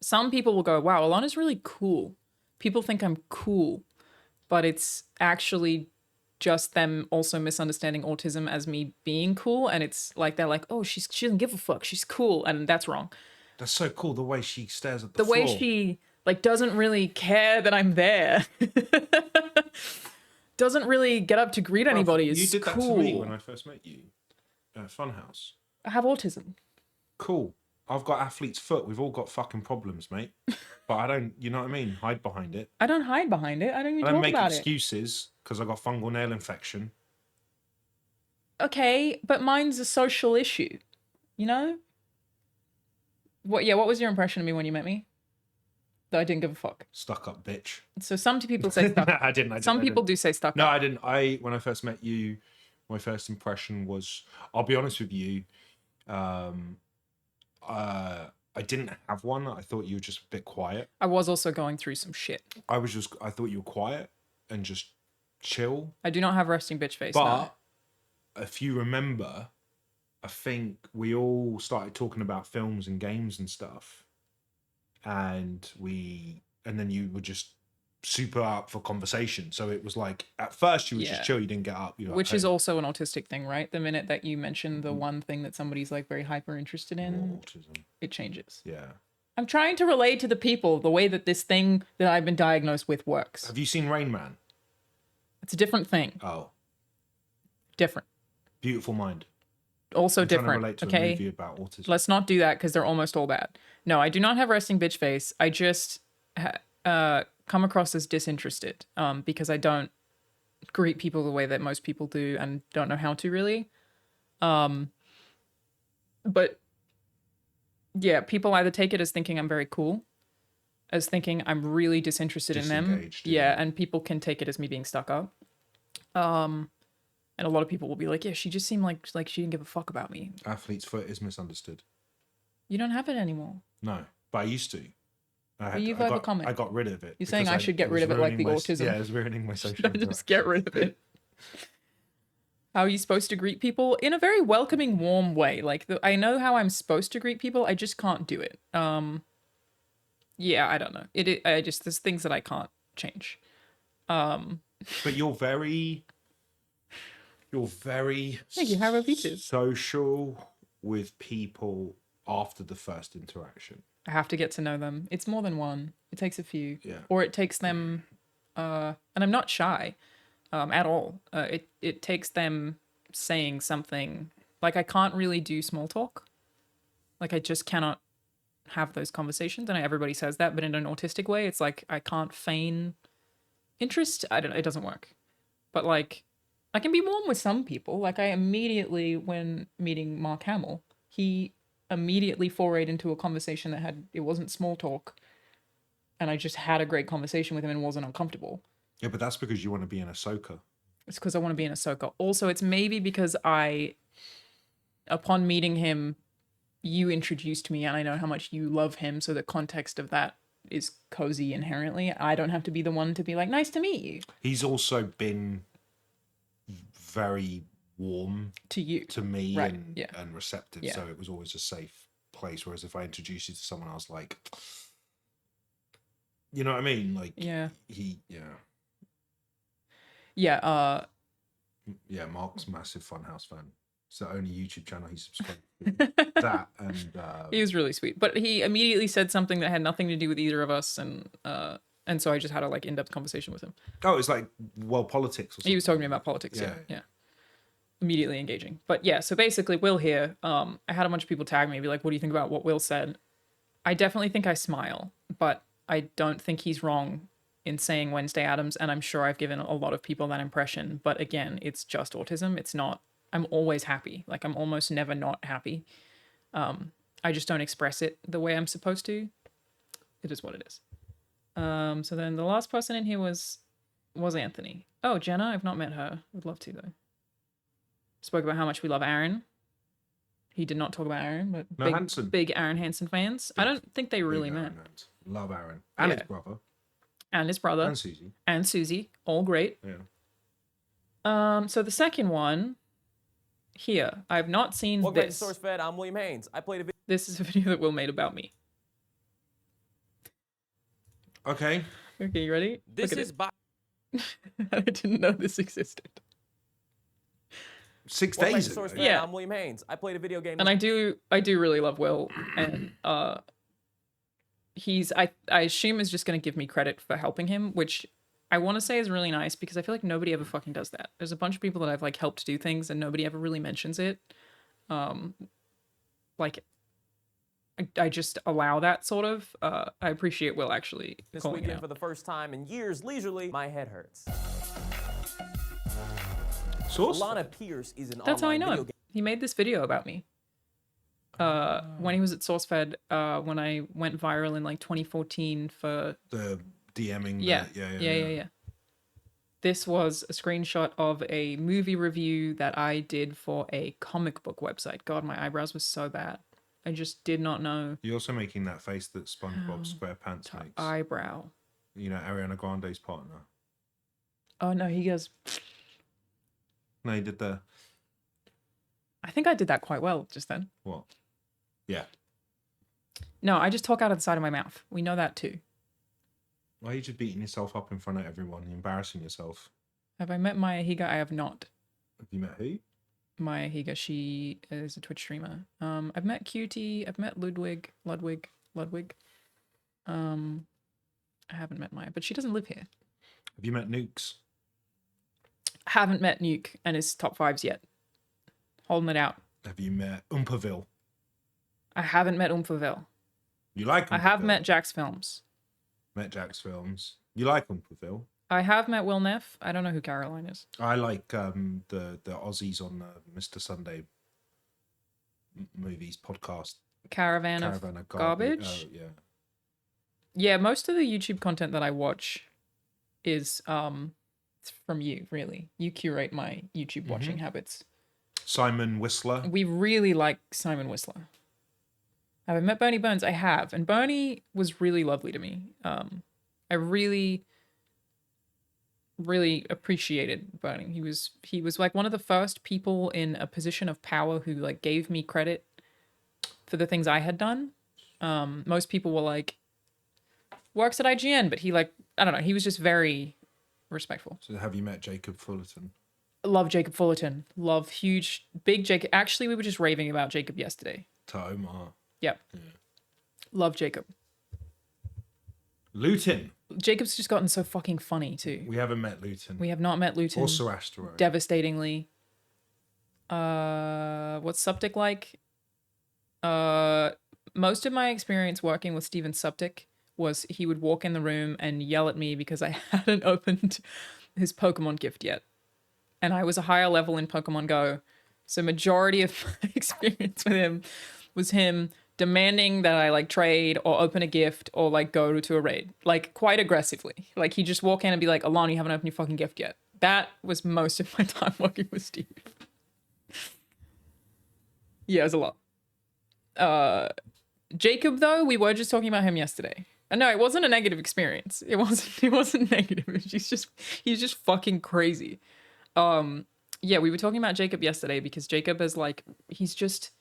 some people will go, wow, Alanah's really cool. People think I'm cool, but it's actually just them also misunderstanding autism as me being cool. And it's like, they're like, oh, she doesn't give a fuck. She's cool. And that's wrong. That's so cool. The way she stares at the The floor. way she like doesn't really care that I'm there. Doesn't really get up to greet anybody. Is You did cool. that to me when I first met you at Funhouse. I have autism. Cool. I've got athlete's foot. We've all got fucking problems, mate. But I don't, you know what I mean? Hide behind it. I don't hide behind it. I don't even I don't talk make about it. excuses because I got fungal nail infection. Okay, but mine's a social issue. You know? What was your impression of me when you met me? That I didn't give a fuck. Stuck up bitch. So some people say stuck. I didn't. Some people do say stuck No, up. I didn't. When I first met you, my first impression was, I'll be honest with you, I didn't have one. I thought you were just a bit quiet. I was also going through some shit. I thought you were quiet and just chill. I do not have resting bitch face. But No. if you remember, I think we all started talking about films and games and stuff. And then you were just super up for conversation. So it was like, at first you were just chill, you didn't get up. You were Which like, is also an autistic thing, right? The minute that you mention the one thing that somebody's like very hyper interested in, autism. It changes. Yeah. I'm trying to relate to the people the way that this thing that I've been diagnosed with works. Have you seen Rain Man? It's a different thing. Oh. Different. Beautiful Mind. Also I'm trying to different. relate to a Okay. movie about autism. Let's not do that because they're almost all bad. No, I do not have resting bitch face. I just come across as disinterested because I don't greet people the way that most people do and don't know how to really. But yeah, people either take it as thinking I'm very cool, as thinking I'm really disinterested in them. Disengaged, Yeah, and people can take it as me being stuck up. And a lot of people will be like, yeah, she just seemed like she didn't give a fuck about me. Athlete's foot is misunderstood. You don't have it anymore. No, but I used to. You've overcome it. I got rid of it. You're saying because I should get rid of it like the autism. Yeah, it was ruining my social Should I just get rid of it? How are you supposed to greet people? In a very welcoming, warm way. Like, I know how I'm supposed to greet people. I just can't do it. Yeah, I don't know. There's things that I can't change. But you're very Thank you. How about you two? social. with people after the first interaction? I have to get to know them. It's more than one. It takes a few. Yeah. Or it takes them, and I'm not shy at all. It takes them saying something. Like, I can't really do small talk. Like, I just cannot have those conversations. And everybody says that, but in an autistic way, it's like I can't feign interest. I don't know. It doesn't work. But, like, I can be warm with some people. Like, I immediately, when meeting Mark Hamill, he immediately forayed into a conversation that it wasn't small talk, and I just had a great conversation with him and wasn't uncomfortable. Yeah, but that's because you want to be in Ahsoka. It's because I want to be in Ahsoka. Also, it's maybe because upon meeting him, you introduced me and I know how much you love him, so the context of that is cozy inherently. I don't have to be the one to be like, nice to meet you. He's also been very warm to you, to me, right. and receptive, so it was always a safe place. Whereas if I introduced you to someone, I was like, you know what I mean? Like, Mark's massive Funhouse fan. It's the only YouTube channel he subscribed to. That and he was really sweet, but he immediately said something that had nothing to do with either of us, and so I just had a like in-depth conversation with him. Oh, it's like politics or something. He was talking to me about politics. Yeah. Immediately engaging. But yeah, so basically Will here, I had a bunch of people tag me, be like, what do you think about what Will said? I definitely think I smile, but I don't think he's wrong in saying Wednesday Addams, and I'm sure I've given a lot of people that impression, but again, it's just autism. It's not, I'm always happy. Like, I'm almost never not happy. I just don't express it the way I'm supposed to. It is what it is. So then the last person in here was Anthony. Oh, Jenna, I've not met her. Would love to though. Spoke about how much we love Aaron. He did not talk about Aaron, but big Aaron Hansen fans. I don't think they really met. Love Aaron. And his brother. And his brother. And Susie. And Susie. All great. Yeah. So the second one here, I have not seen Welcome this. to SourceFed. I'm William Haynes. I played a video. This is a video that Will made about me. Okay. Okay, you ready? This is I didn't know this existed. 6 days ago. Yeah, I'm William Haynes. I played a video game. And I do really love Will, and I assume is just going to give me credit for helping him, which I want to say is really nice because I feel like nobody ever fucking does that. There's a bunch of people that I've like helped do things and nobody ever really mentions it. Like I just allow that sort of. I appreciate Will actually this calling it weekend out. for the first time in years, leisurely, my head hurts. Alanah Pierce is an That's how I online know video him. He made this video about me. When he was at SourceFed, when I went viral in like 2014 for the DMing. Yeah. This was a screenshot of a movie review that I did for a comic book website. God, my eyebrows were so bad. I just did not know. You're also making that face that SpongeBob SquarePants makes. Eyebrow. You know, Ariana Grande's partner. Oh no, he goes. No, he did the. I think I did that quite well just then. What? Yeah. No, I just talk out of the side of my mouth. We know that too. Why are you just beating yourself up in front of everyone? You're embarrassing yourself. Have I met Maya Higa? I have not. Have you met who? Maya Higa. She is a Twitch streamer. I've met QT. I've met Ludwig. I haven't met Maya, but she doesn't live here. Have you met Nukes? Haven't met Nuke and his top fives yet. Holding it out. Have you met Umpaville? I haven't met Umpaville. You like Umpaville? I have met Jack's Films. Met Jack's Films. You like Umpaville? I have met Will Neff. I don't know who Caroline is. I like the Aussies on Mr. Sunday movies podcast. Caravan of Garbage. Oh, yeah. Yeah, most of the YouTube content that I watch is it's from you, really. You curate my YouTube watching habits. Simon Whistler. We really like Simon Whistler. Have I met Bernie Burns? I have. And Bernie was really lovely to me. I really appreciated Bernie. He was like one of the first people in a position of power who like gave me credit for the things I had done. Most people were like, works at IGN, but he like, I don't know, he was just very respectful. So have you met Jacob Fullerton? Love Jacob Fullerton. Love big Jacob. Actually, we were just raving about Jacob yesterday. Tomar. Yep. Yeah. Love Jacob. Luton. Jacob's just gotten so fucking funny too. We haven't met Luton. We have not met Luton. Also Asteroid. Devastatingly. What's Suptic like? Most of my experience working with Steven Suptic was he would walk in the room and yell at me because I hadn't opened his Pokemon gift yet. And I was a higher level in Pokemon Go. So majority of my experience with him was him demanding that I like trade or open a gift or like go to a raid, like quite aggressively. Like he'd just walk in and be like, Alanah, you haven't opened your fucking gift yet. That was most of my time working with Steve. Yeah, it was a lot. Jacob though, we were just talking about him yesterday. No, it wasn't a negative experience. It wasn't negative. He's just fucking crazy. Yeah, we were talking about Jacob yesterday because Jacob is like, he's just,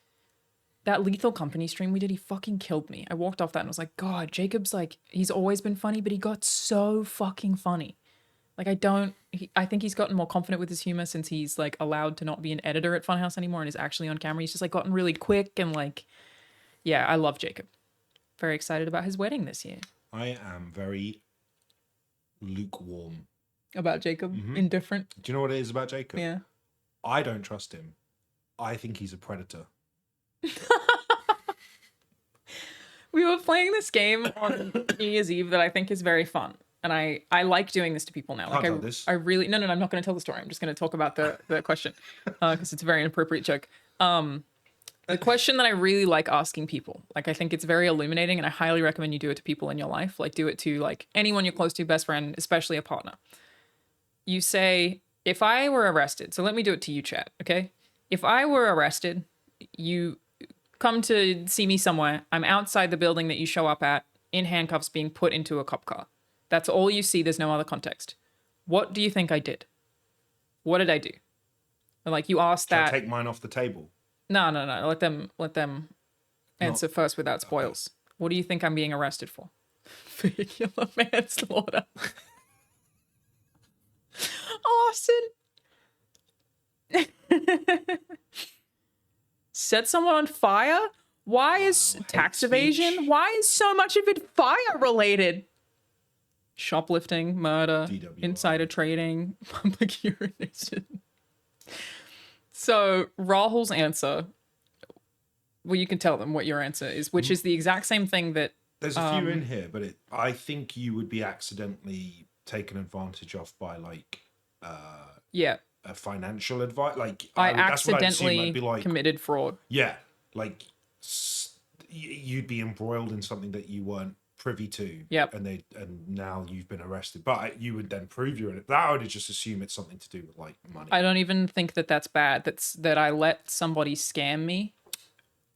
that Lethal Company stream we did, he fucking killed me. I walked off that and was like, God, Jacob's like, he's always been funny, but he got so fucking funny. Like I think he's gotten more confident with his humor since he's like allowed to not be an editor at Funhouse anymore and is actually on camera. He's just like gotten really quick and like, yeah, I love Jacob. Very excited about his wedding this year. I am very lukewarm. About Jacob? Indifferent? Do you know what it is about Jacob? Yeah. I don't trust him. I think he's a predator. We were playing this game on New Year's Eve that I think is very fun. And I like doing this to people now. Like I really, no, I'm not going to tell the story. I'm just going to talk about the question because it's a very inappropriate joke. The question that I really like asking people, like I think it's very illuminating and I highly recommend you do it to people in your life. Like do it to like anyone you're close to, best friend, especially a partner. You say, if I were arrested, so let me do it to you, chat, okay? If I were arrested, you come to see me somewhere, I'm outside the building that you show up at, in handcuffs being put into a cop car. That's all you see, there's no other context. What do you think I did? What did I do? And like you asked that. Take mine off the table. No. Let them answer first without spoils. What do you think I'm being arrested for? Vehicular manslaughter. Austin. Set someone on fire? Why is tax evasion? Speech. Why is so much of it fire related? Shoplifting, murder, insider trading, public urination. So Rahul's answer, well, you can tell them what your answer is, which is the exact same thing that... There's a few in here, but I think you would be accidentally taken advantage of by like... yeah. A financial advice. Like I accidentally like, committed fraud. Yeah. Like you'd be embroiled in something that you weren't privy to. Yep. And now you've been arrested. But you would then prove you're in it. That I would just assume it's something to do with like money. I don't even think that's bad. That I let somebody scam me.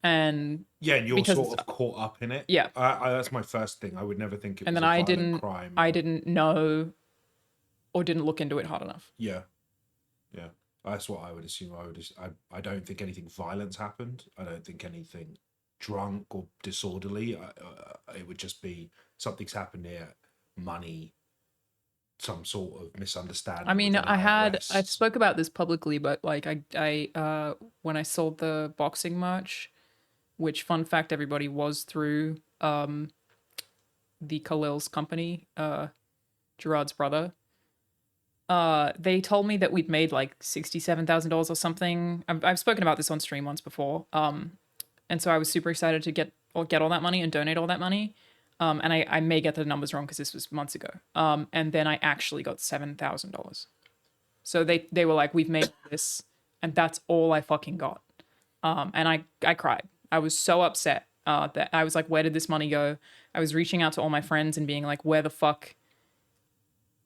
And yeah, and you're sort of caught up in it. Yeah. That's my first thing. I would never think it was a violent crime. I didn't know or didn't look into it hard enough. Yeah. Yeah. That's what I would assume. I don't think anything violent happened. I don't think anything drunk or disorderly. It would just be something's happened here, money, some sort of misunderstanding. I mean, I spoke about this publicly, but like I when I sold the boxing merch, which fun fact, everybody was through the Khalil's company, Gerard's brother. They told me that we'd made like $67,000 or something. I've spoken about this on stream once before. And so I was super excited to get all that money and donate all that money. And I may get the numbers wrong because this was months ago. And then I actually got $7,000. So they were like, we've made this, and that's all I fucking got. And I cried. I was so upset that I was like, where did this money go? I was reaching out to all my friends and being like, where the fuck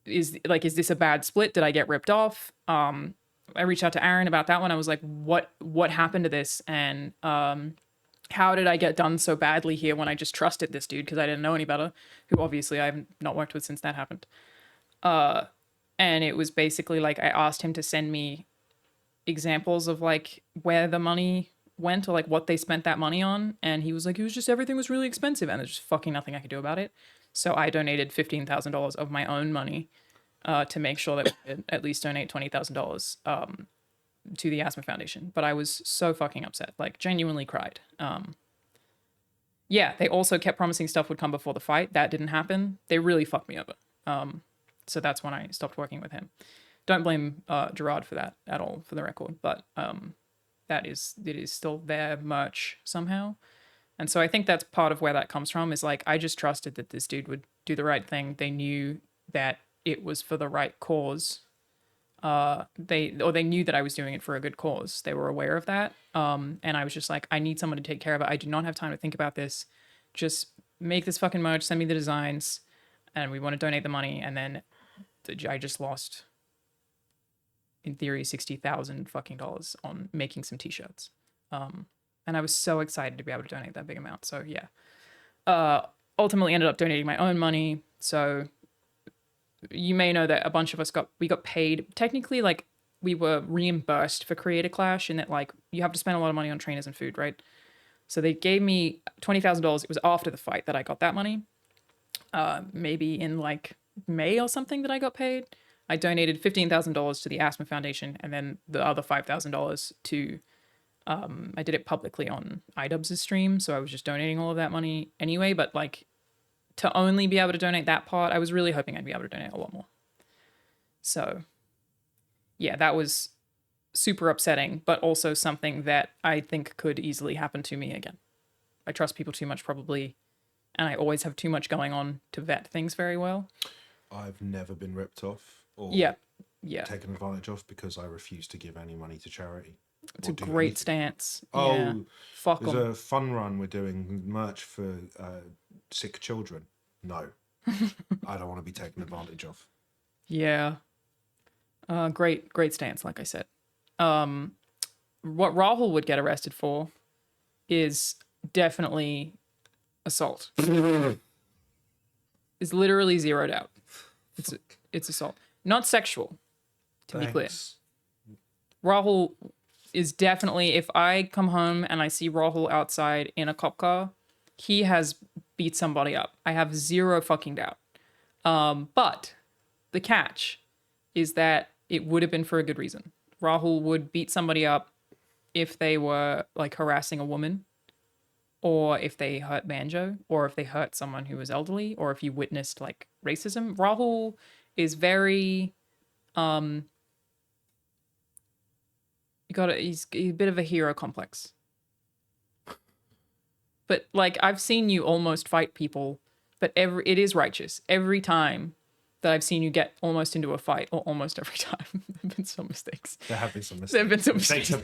is this a bad split? Did I get ripped off? I reached out to Aaron about that one. I was like, what happened to this? And how did I get done so badly here when I just trusted this dude because I didn't know any better, who obviously I've not worked with since that happened. And it was basically like I asked him to send me examples of like where the money went or like what they spent that money on. And he was like, everything was really expensive and there's just fucking nothing I could do about it. So I donated $15,000 of my own money to make sure that we could at least donate $20,000 to the Asthma Foundation. But I was so fucking upset, like genuinely cried. Yeah, they also kept promising stuff would come before the fight. That didn't happen. They really fucked me over. So that's when I stopped working with him. Don't blame Gerard for that at all, for the record. But it is still their merch somehow. And so I think that's part of where that comes from, is like, I just trusted that this dude would do the right thing. They knew that it was for the right cause. They knew that I was doing it for a good cause. They were aware of that. And I was just like, I need someone to take care of it. I do not have time to think about this. Just make this fucking merch, send me the designs, and we want to donate the money. And then I just lost, in theory, $60,000 fucking dollars on making some t-shirts. And I was so excited to be able to donate that big amount. So yeah, ultimately ended up donating my own money. So you may know that a bunch of us got paid. Technically, like, we were reimbursed for Creator Clash, in that, like, you have to spend a lot of money on trainers and food, right? So they gave me $20,000. It was after the fight that I got that money. Maybe in like May or something that I got paid. I donated $15,000 to the Asthma Foundation, and then the other $5,000 to, I did it publicly on iDubbbz' stream, so I was just donating all of that money anyway, but like, to only be able to donate that part, I was really hoping I'd be able to donate a lot more. So yeah, that was super upsetting, but also something that I think could easily happen to me again. I trust people too much, probably, and I always have too much going on to vet things very well. I've never been ripped off or taken advantage of because I refuse to give any money to charity. It's a great stance. Oh, yeah. Fuck there's 'em. a fun run we're doing, merch for sick children. No, I don't want to be taken advantage of. Yeah. Great stance, like I said. What Rahul would get arrested for is definitely assault. It's literally zeroed out. It's assault. Not sexual, to be clear. Rahul is definitely, if I come home and I see Rahul outside in a cop car, he has beat somebody up. I have zero fucking doubt. But the catch is that it would have been for a good reason. Rahul would beat somebody up if they were like harassing a woman, or if they hurt Banjo, or if they hurt someone who was elderly, or if you witnessed like racism. Rahul is very he's a bit of a hero complex. But like, I've seen you almost fight people, but it is righteous. Every time that I've seen you get almost into a fight, or almost every time, there have been some mistakes. There have been some mistakes. There have been some mistakes.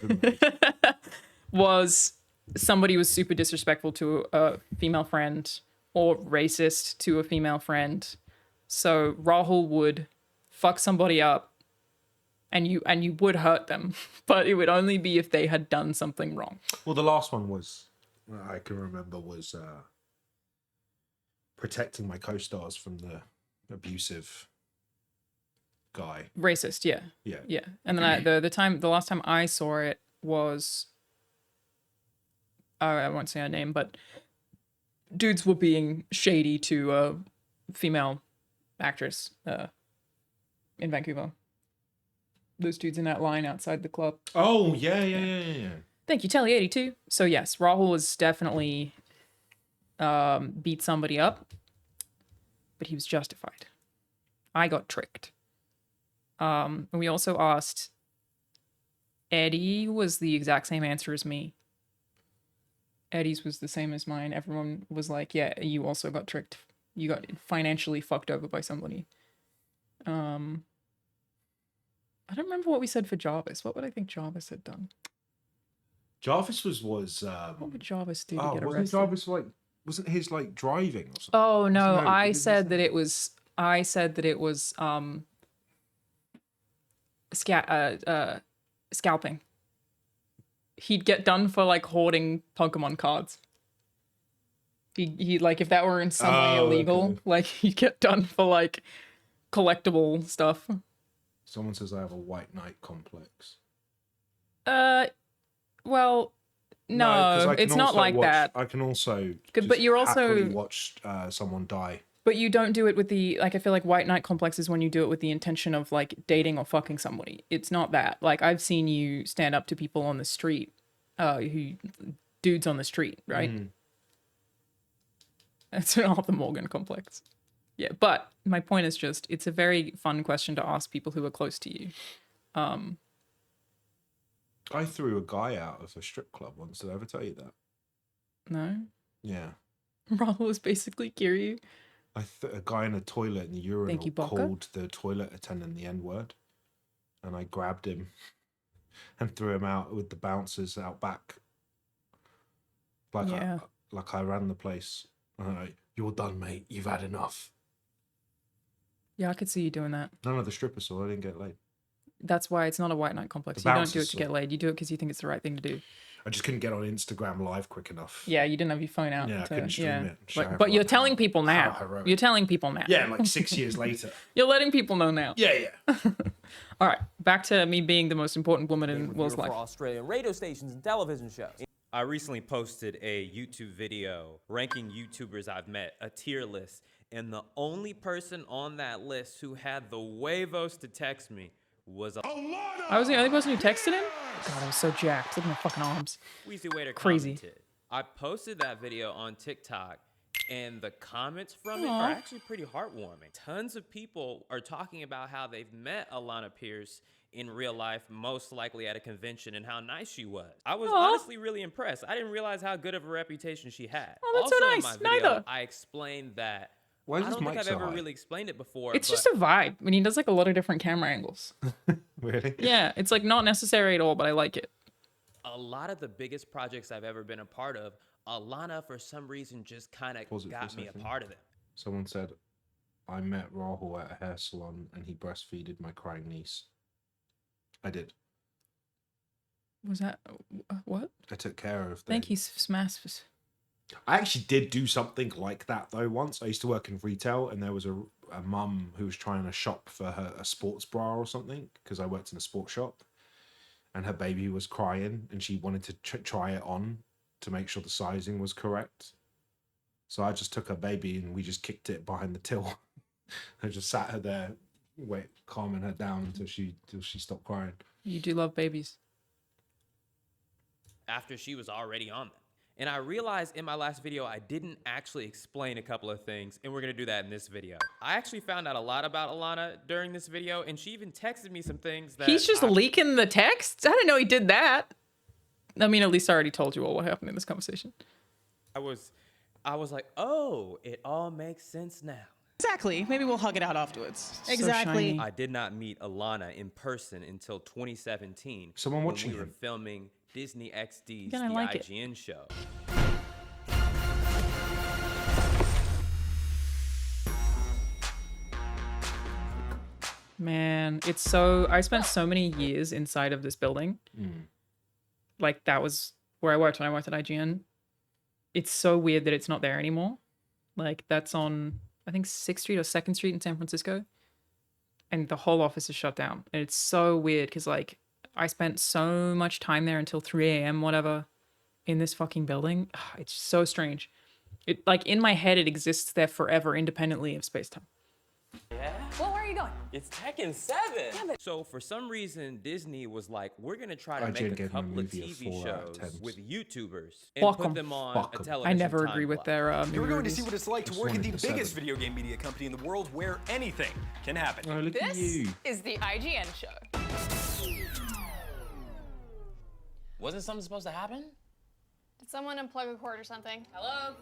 Was somebody was super disrespectful to a female friend, or racist to a female friend. So Rahul would fuck somebody up, and you would hurt them, but it would only be if they had done something wrong. Well, the last one was, I can remember, was protecting my co-stars from the abusive guy. Racist, yeah. Yeah. Yeah. And then the last time I saw it was, I won't say her name, but dudes were being shady to a female actress in Vancouver. Those dudes in that line outside the club. Oh, yeah. Thank you, Telly82. So yes, Rahul was definitely beat somebody up, but he was justified. I got tricked. And we also asked, Eddie was the exact same answer as me. Eddie's was the same as mine. Everyone was like, yeah, you also got tricked. You got financially fucked over by somebody. I don't remember what we said for Jarvis. What would I think Jarvis had done? Jarvis was what would Jarvis do to get wasn't arrested? Jarvis wasn't his like driving or something? Oh no, I said that it was scalping. He'd get done for like hoarding Pokemon cards. He like, if that were in some way illegal, okay. like, he'd get done for like collectible stuff. Someone says I have a white knight complex. Well, no, it's not like that. I can also But you're also happily watch someone die But you don't do it with the, like, I feel like white knight complex is when you do it with the intention of, like, dating or fucking somebody. It's not that. Like, I've seen you stand up to people on the street, dudes on the street, right? Mm. It's not the Morgan complex. Yeah, but my point is just, it's a very fun question to ask people who are close to you. I threw a guy out of a strip club once. Did I ever tell you that? No? Yeah. Rahul was basically Kiryu. A guy in a toilet in the urinal Thank you, Baka. called the toilet attendant the N-word. And I grabbed him and threw him out with the bouncers out back. Like, Yeah. I ran the place. And I'm like, you're done, mate. You've had enough. Yeah, I could see you doing that. None of the strippers saw. I didn't get laid. That's why it's not a white knight complex. The You don't do it bouncers to saw. get laid. You do it because you think it's the right thing to do. I just couldn't get on Instagram live quick enough. Yeah, you didn't have your phone out. Yeah, I couldn't stream it. Show But you're everyone telling people now. how heroic. You're telling people now. Yeah, like 6 years later. You're letting people know now. Yeah. All right, back to me being the most important woman in Will's For life. Australian radio stations and television shows. I recently posted a YouTube video ranking YouTubers I've met, a tier list, and the only person on that list who had the huevos to text me was Alanah. I was the only person who texted him? God, I was so jacked. Look at my fucking arms. Weezy Waiter Crazy. commented. I posted that video on TikTok, and the comments from it Aw. are actually pretty heartwarming. Tons of people are talking about how they've met Alanah Pierce in real life, most likely at a convention, and how nice she was. I was Aw. honestly really impressed. I didn't realize how good of a reputation she had. Oh, that's so Also, nice. in my video, Neither. I explained that Why is I this don't think mic I've so ever high? really explained it before. It's but just a vibe when he does like a lot of different camera angles. Really? Yeah, it's like not necessary at all, but I like it. a lot of the biggest projects I've ever been a part of, Alanah, for some reason, just kind of Pause it for a got me a second. part of it. Someone said, I met Rahul at a hair salon and he breastfeeded my crying niece. I did. Was that what? I took care of them. Thank you, Smash. I actually did do something like that though once. I used to work in retail and there was a mum who was trying to shop for her a sports bra or something because I worked in a sports shop, and her baby was crying and she wanted to try it on to make sure the sizing was correct. So I just took her baby and we just kicked it behind the till. I just sat her there, calming her down until she stopped crying. You do love babies. After she was already on them. And I realized in my last video, I didn't actually explain a couple of things, and we're gonna do that in this video. I actually found out a lot about Alanah during this video, and she even texted me some things that He's just leaking the text? I didn't know he did that. I mean, at least I already told you all what happened in this conversation. I was like, oh, it all makes sense now. Exactly. Maybe we'll hug it out afterwards. So Exactly. shiny. I did not meet Alanah in person until 2017. Someone watching when we were him. filming Disney XD's Again, I The like it. IGN show. Man, it's so... I spent so many years inside of this building. Like, that was where I worked when I worked at IGN. It's so weird that it's not there anymore. Like, that's on, I think, 6th Street or 2nd Street in San Francisco. And the whole office is shut down. And it's so weird because, like, I spent so much time there until 3 a.m., whatever, in this fucking building. It's so strange. It, like, in my head, it exists there forever, independently of space-time. Yeah? Well, where are you going? It's Tekken 7. So for some reason, Disney was like, we're gonna try to IGN make a gave him a couple of movie of TV 4 out of shows 10. with YouTubers and Fuck put 'em. them on Fuck a 'em. television I never time agree with clock. their You're movie going to reviews. see what it's like to It's work at the 107. biggest video game media company in the world where anything can happen. Oh, look at you. is the IGN show. Wasn't something supposed to happen? Did someone unplug a cord or something? Hello?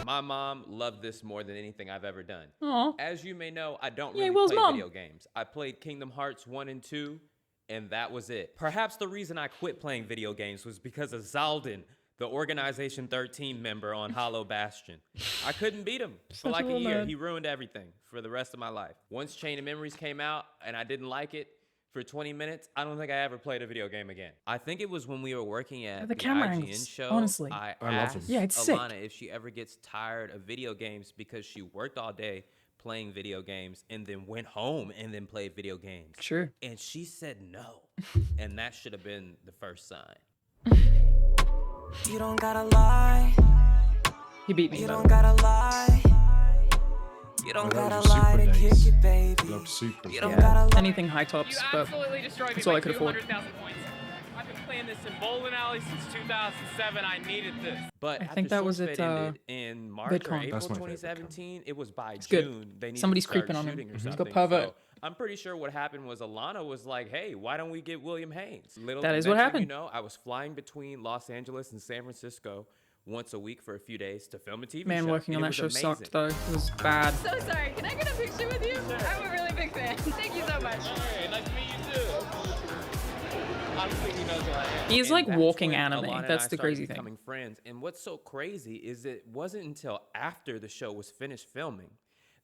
My mom loved this more than anything I've ever done. Aw. As you may know, I don't Yay, really Will's play mom. video games. I played Kingdom Hearts 1 and 2, and that was it. Perhaps the reason I quit playing video games was because of Zaldin, the Organization 13 member on Hollow Bastion. I couldn't beat him for Such like a a year. lad. He ruined everything for the rest of my life. Once Chain of Memories came out and I didn't like it for 20 minutes, I don't think I ever played a video game again. I think it was when we were working at The camera IGN angles, show. honestly. I I love asked them. Yeah, it's sick. Alanah if she ever gets tired of video games because she worked all day playing video games and then went home and then played video games. Sure. And she said no. And that should have been the first sign. You don't gotta lie. He beat me. You by the don't way. gotta lie. You Oh, don't that gotta was your lie Supra to kick days. it, baby. Loved Supra. You don't gotta lie. Anything high tops, but that's all I could afford. I've been playing this in bowling alley since 2007. I needed this. But I think that was it at ended in March or VidCon. April That's my favorite 2017. It was by It's June. good. They needed Somebody's to start creeping on him. shooting or He's got something. pervert. So I'm pretty sure what happened was Alanah was like, "Hey, why don't we get William Haynes?" That is what happened. You know, I was flying between Los Angeles and San Francisco once a week for a few days to film a TV Man, show. working on and that it show was sucked amazing. though. It was bad. So sorry. Can I get a picture with you? I'm a really big fan. Thank you so much. Hey, nice to meet you too. Obviously, he knows who I am. He's And like that's walking when anime. Alanah and That's I the started crazy thing. becoming friends. And what's so crazy is it wasn't until after the show was finished filming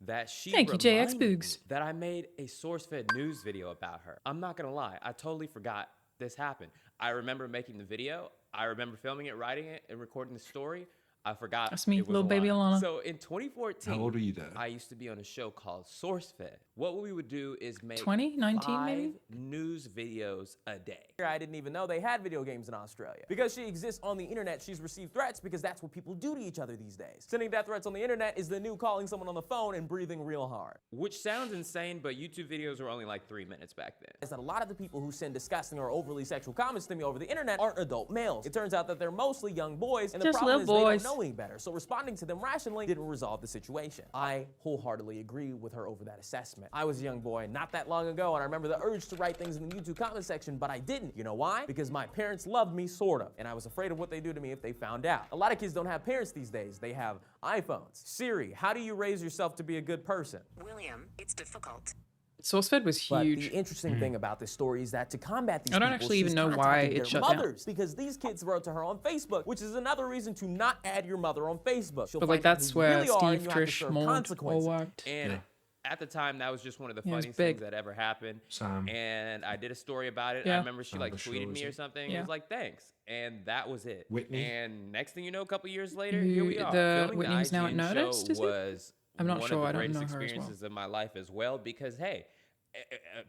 that she Thank you, JX reminded me Boogs. that I made a SourceFed news video about her. I'm not gonna lie, I totally forgot this happened. I remember making the video. I remember filming it, writing it, and recording the story. I forgot. That's me, it was little baby Alanah. So in 2014, How old were you there? I used to be on a show called SourceFed. What we would do is make 2019 maybe? 5 news videos a day. I didn't even know they had video games in Australia. Because she exists on the internet, she's received threats because that's what people do to each other these days. Sending death threats on the internet is the new calling someone on the phone and breathing real hard. Which sounds insane, but YouTube videos were only like 3 minutes back then. Is that a lot of the people who send disgusting or overly sexual comments to me over the internet aren't adult males. It turns out that they're mostly young boys, and the Just problem little is boys. they don't know any better. So responding to them rationally didn't resolve the situation. I wholeheartedly agree with her over that assessment. I was a young boy not that long ago, and I remember the urge to write things in the YouTube comment section, but I didn't. You know why? Because my parents loved me, sort of, and I was afraid of what they do to me if they found out. A lot of kids don't have parents these days. They have iPhones. Siri, how do you raise yourself to be a good person? William, it's difficult. SourceFed was But huge. the interesting thing about this story is that to combat these I don't people, actually even she's know why contacted it their shut down. mothers, because these kids wrote to her on Facebook, which is another reason to not add your mother on Facebook. She'll But like find out that's who you where really are, and Steve, you have to Trish, serve Mold all consequences. worked. And at the time, that was just one of the Yeah, it was funniest big. things that ever happened. Sam. And I did a story about it. Yeah. I remember she like Sure, tweeted was me or it? something. Yeah. It was like, thanks. And that was it. Whitney? And next thing you know, a couple years later, here we are. The Filming Whitney's now at IGN Nerdist, show is it? was I'm not one sure, of I the don't greatest know her as well. experiences of my life as well, because hey,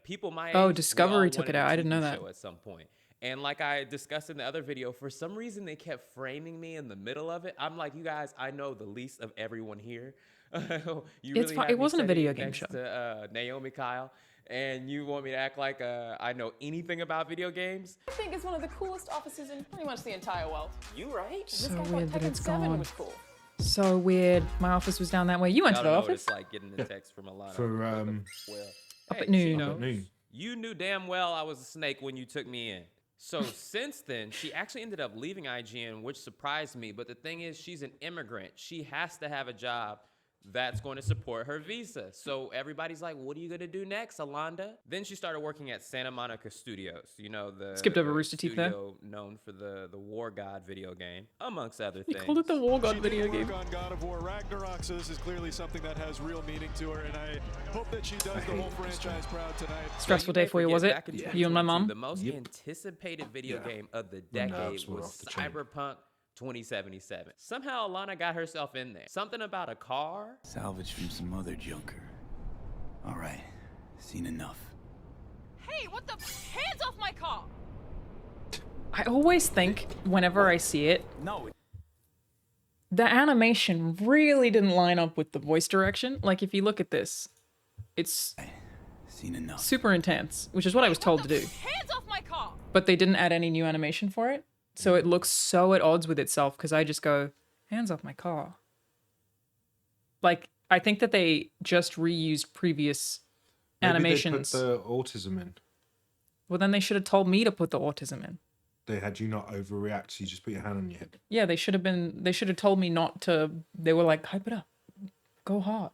people my age, Oh, we Discovery all took wanted it out. a I didn't know TV that. show at some point. And like I discussed in the other video, for some reason they kept framing me in the middle of it. I'm like, you guys, I know the least of everyone here. You It's fine. have It me wasn't a sitting video game next show. to Naomi Kyle, and you want me to act like I know anything about video games? I think it's one of the coolest offices in pretty much the entire world. You right? This So guy thought weird that Tekken it's 7 gone. was cool. So weird. My office was down that way. You went I to don't the know what office? it's like getting a text from Alanah. For, well, Up hey, at noon. she Up knows. at noon. You knew damn well I was a snake when you took me in. So since then, she actually ended up leaving IGN, which surprised me. But the thing is, she's an immigrant. She has to have a job that's going to support her visa. So everybody's like, what are you going to do next, Alanah? Then she started working at Santa Monica Studios. You know, the Skipped over Rooster Teeth there. studio known for the War God video game, amongst other You things. called it the War God She video did game. work on God of War Ragnarok, so this is clearly something that has real meaning to her, and I hope that she does the whole franchise proud tonight. Stressful may day for you, forget, was it? back in You and my 2022, mom? The most anticipated video game of the decade nerves were was off the chain. Cyberpunk 2077. Somehow Alanah got herself in there. Something about a car. Salvage from some other junker. All right, seen enough. Hey, what the? Hands off my car! I always think, whenever I see it, No, the animation really didn't line up with the voice direction. Like, if you look at this, it's seen enough. super intense, which is what I was told to do. Hands off my car! But they didn't add any new animation for it. So it looks so at odds with itself, because I just go, hands off my car. Like, I think that they just reused previous Maybe animations. They put the autism in. Well, then they should have told me to put the autism in. They had you not overreact, so you just put your hand on your hip. Yeah, they should have told me not to. They were like, hype it up, go hard.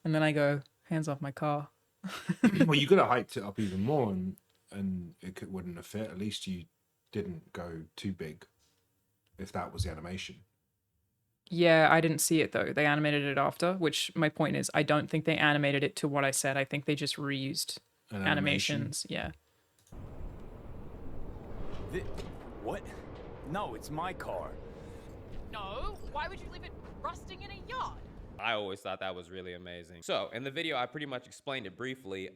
And then I go, hands off my car. Well, you could have hyped it up even more, and wouldn't have fit. At least you didn't go too big, if that was the animation. Yeah, I didn't see it though. They animated it after, which my point is, I don't think they animated it to what I said. I think they just reused An animations. Yeah. What? No, it's my car. No, why would you leave it rusting in a yard? I always thought that was really amazing. So in the video, I pretty much explained it briefly.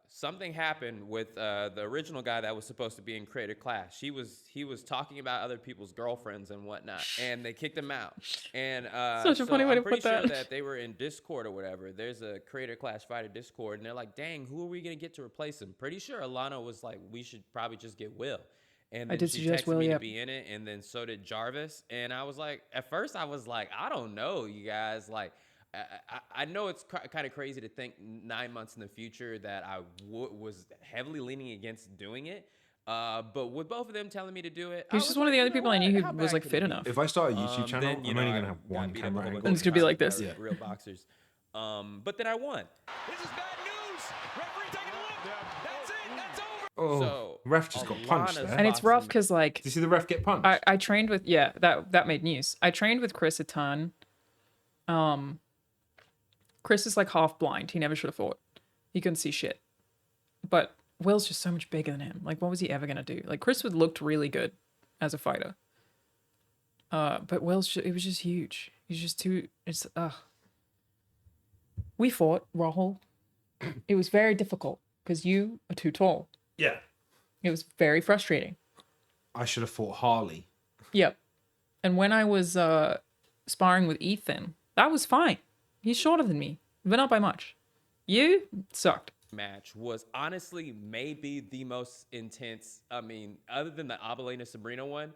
Something happened with the original guy that was supposed to be in Creator Clash. He was talking about other people's girlfriends and whatnot, and they kicked him out. And Such a funny way to put that. I'm pretty sure that they were in Discord or whatever. There's a Creator Clash Fighter Discord, and they're like, dang, who are we gonna get to replace him? Pretty sure Alanah was like, we should probably just get Will. And then she texted me to be in it, and then so did Jarvis. And I was like, at first I was like, I don't know, you guys. Like, I know it's kind of crazy to think 9 months in the future that I was heavily leaning against doing it. But with both of them telling me to do it, he was just one of the other people I knew who was like fit enough. If I start a YouTube channel, I'm only gonna have one camera angle. And it's gonna be like this. Real boxers. But then I won. This is bad news. Referee taking a look. That's it. That's over. Oh, so, ref just got punched there. And it's rough because like. Did you see the ref get punched? I trained with that made news. I trained with Chris a ton. Chris is like half blind. He never should have fought. He couldn't see shit. But Will's just so much bigger than him. Like, what was he ever gonna do? Like, Chris looked really good as a fighter. But Will's it was just huge. He's just too. It's We fought, Rahul. It was very difficult because you are too tall. Yeah. It was very frustrating. I should have fought Harley. Yep. And when I was sparring with Ethan, that was fine. He's shorter than me, but not by much. You sucked. Match was honestly maybe the most intense. I mean, other than the Alanah Sabrina one,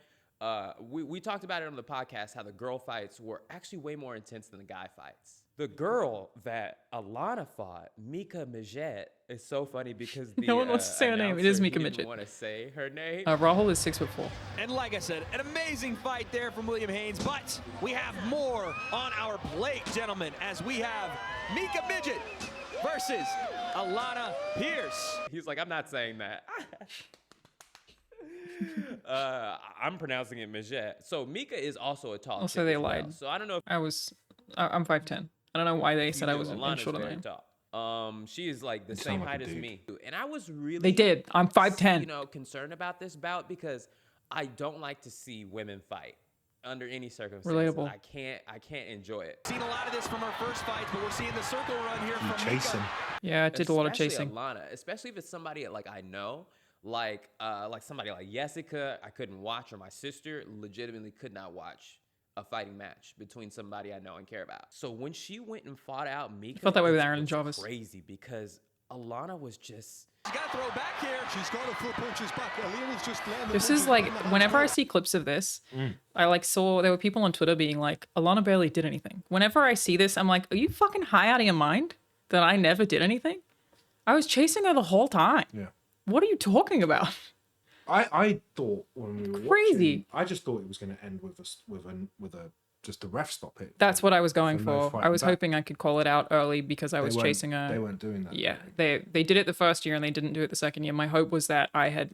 we talked about it on the podcast how the girl fights were actually way more intense than the guy fights. The girl that Alanah fought, Mika Midget, is so funny because the no one wants to say her name. It is Mika Midget. Didn't want to say her name. Rahul is 6'4". And like I said, an amazing fight there from William Haynes, but we have more on our plate, gentlemen, as we have Mika Midget versus Alanah Pierce. He's like, I'm not saying that. I'm pronouncing it Midget. So Mika is also a tall. Also, they lied. Well. So I don't know if I'm 5'10". I don't know why they said I was shorter than him. She is like the same height as me, and I was really. They did. I'm 5'10". You know, concerned about this bout because I don't like to see women fight under any circumstances. Relatable. I can't enjoy it. Seen a lot of this from our first fights, but we're seeing the circle run here from chasing. Yeah, it did a lot of chasing. Alanah, especially if it's somebody like I know. Like somebody like Jessica, I couldn't watch, or my sister legitimately could not watch a fighting match between somebody I know and care about. So when she went and fought out Mika, I felt that way with Aaron and Jarvis. Crazy because Alanah was just. She's got to throw back here. She's got to throw punches back. Alana's just landing. This is like whenever I see clips of this, I like saw there were people on Twitter being like, Alanah barely did anything. Whenever I see this, I'm like, are you fucking high out of your mind that I never did anything? I was chasing her the whole time. Yeah. What are you talking about? I thought when we were crazy. Watching, I just thought it was going to end with just a ref stop it. That's what I was going for. No I was back. hoping I could call it out early because I was chasing her. They weren't doing that. Yeah, they did it the first year and they didn't do it the second year. My hope was that I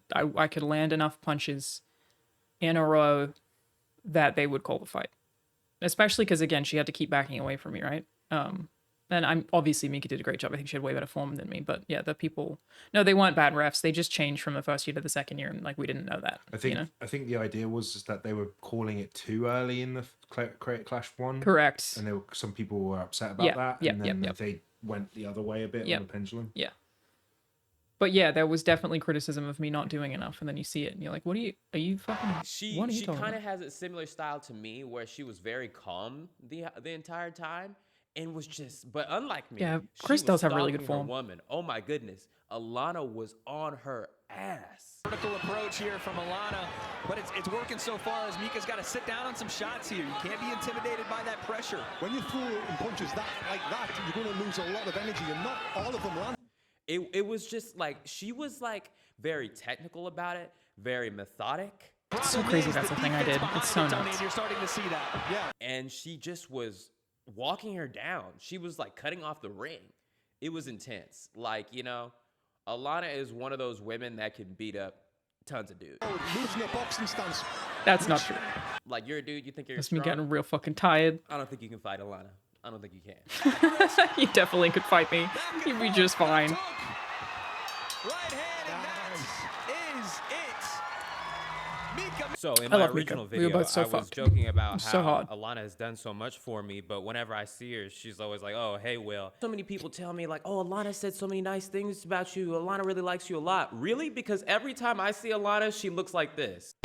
could land enough punches in a row that they would call the fight. Especially because again, she had to keep backing away from me, right? And I'm obviously Mika did a great job. I think she had way better form than me. But yeah, the people, no, they weren't bad refs. They just changed from the first year to the second year, and like we didn't know that. I think the idea was just that they were calling it too early in the Create Clash one. Correct. And some people were upset about that. Yeah, and then they went the other way a bit on the pendulum. Yeah. But yeah, there was definitely criticism of me not doing enough, and then you see it, and you're like, "What are you fucking?" She kind of has a similar style to me, where she was very calm the entire time. And was just, but unlike me, yeah, Chris does have really good form. Woman, oh my goodness, Alanah was on her ass. Vertical approach here from Alanah, but it's working so far as Mika's got to sit down on some shots here. You can't be intimidated by that pressure. When you throw punches like that, you're going to lose a lot of energy, and not all of them land. It was just like she was like very technical about it, very methodic. It's so crazy. That's the thing I did. It's so nuts. You're starting to see that. Yeah. And she just was walking her down. She was like cutting off the ring. It was intense. Like, you know, Alanah is one of those women that can beat up tons of dudes. Losing a boxing stance. That's not true. Like, you're a dude, you think you're That's strong? me getting real fucking tired. I don't think you can fight Alanah. I don't think you can. You definitely could fight me. You'd be just fine. Right hand, and that is it. So in I my love Mika. original We were video, both so I was fucked. joking about So how hard. Alanah has done so much for me, but whenever I see her, she's always like, "Oh, hey, Will." So many people tell me like, "Oh, Alanah said so many nice things about you. Alanah really likes you a lot." Really? Because every time I see Alanah, she looks like this.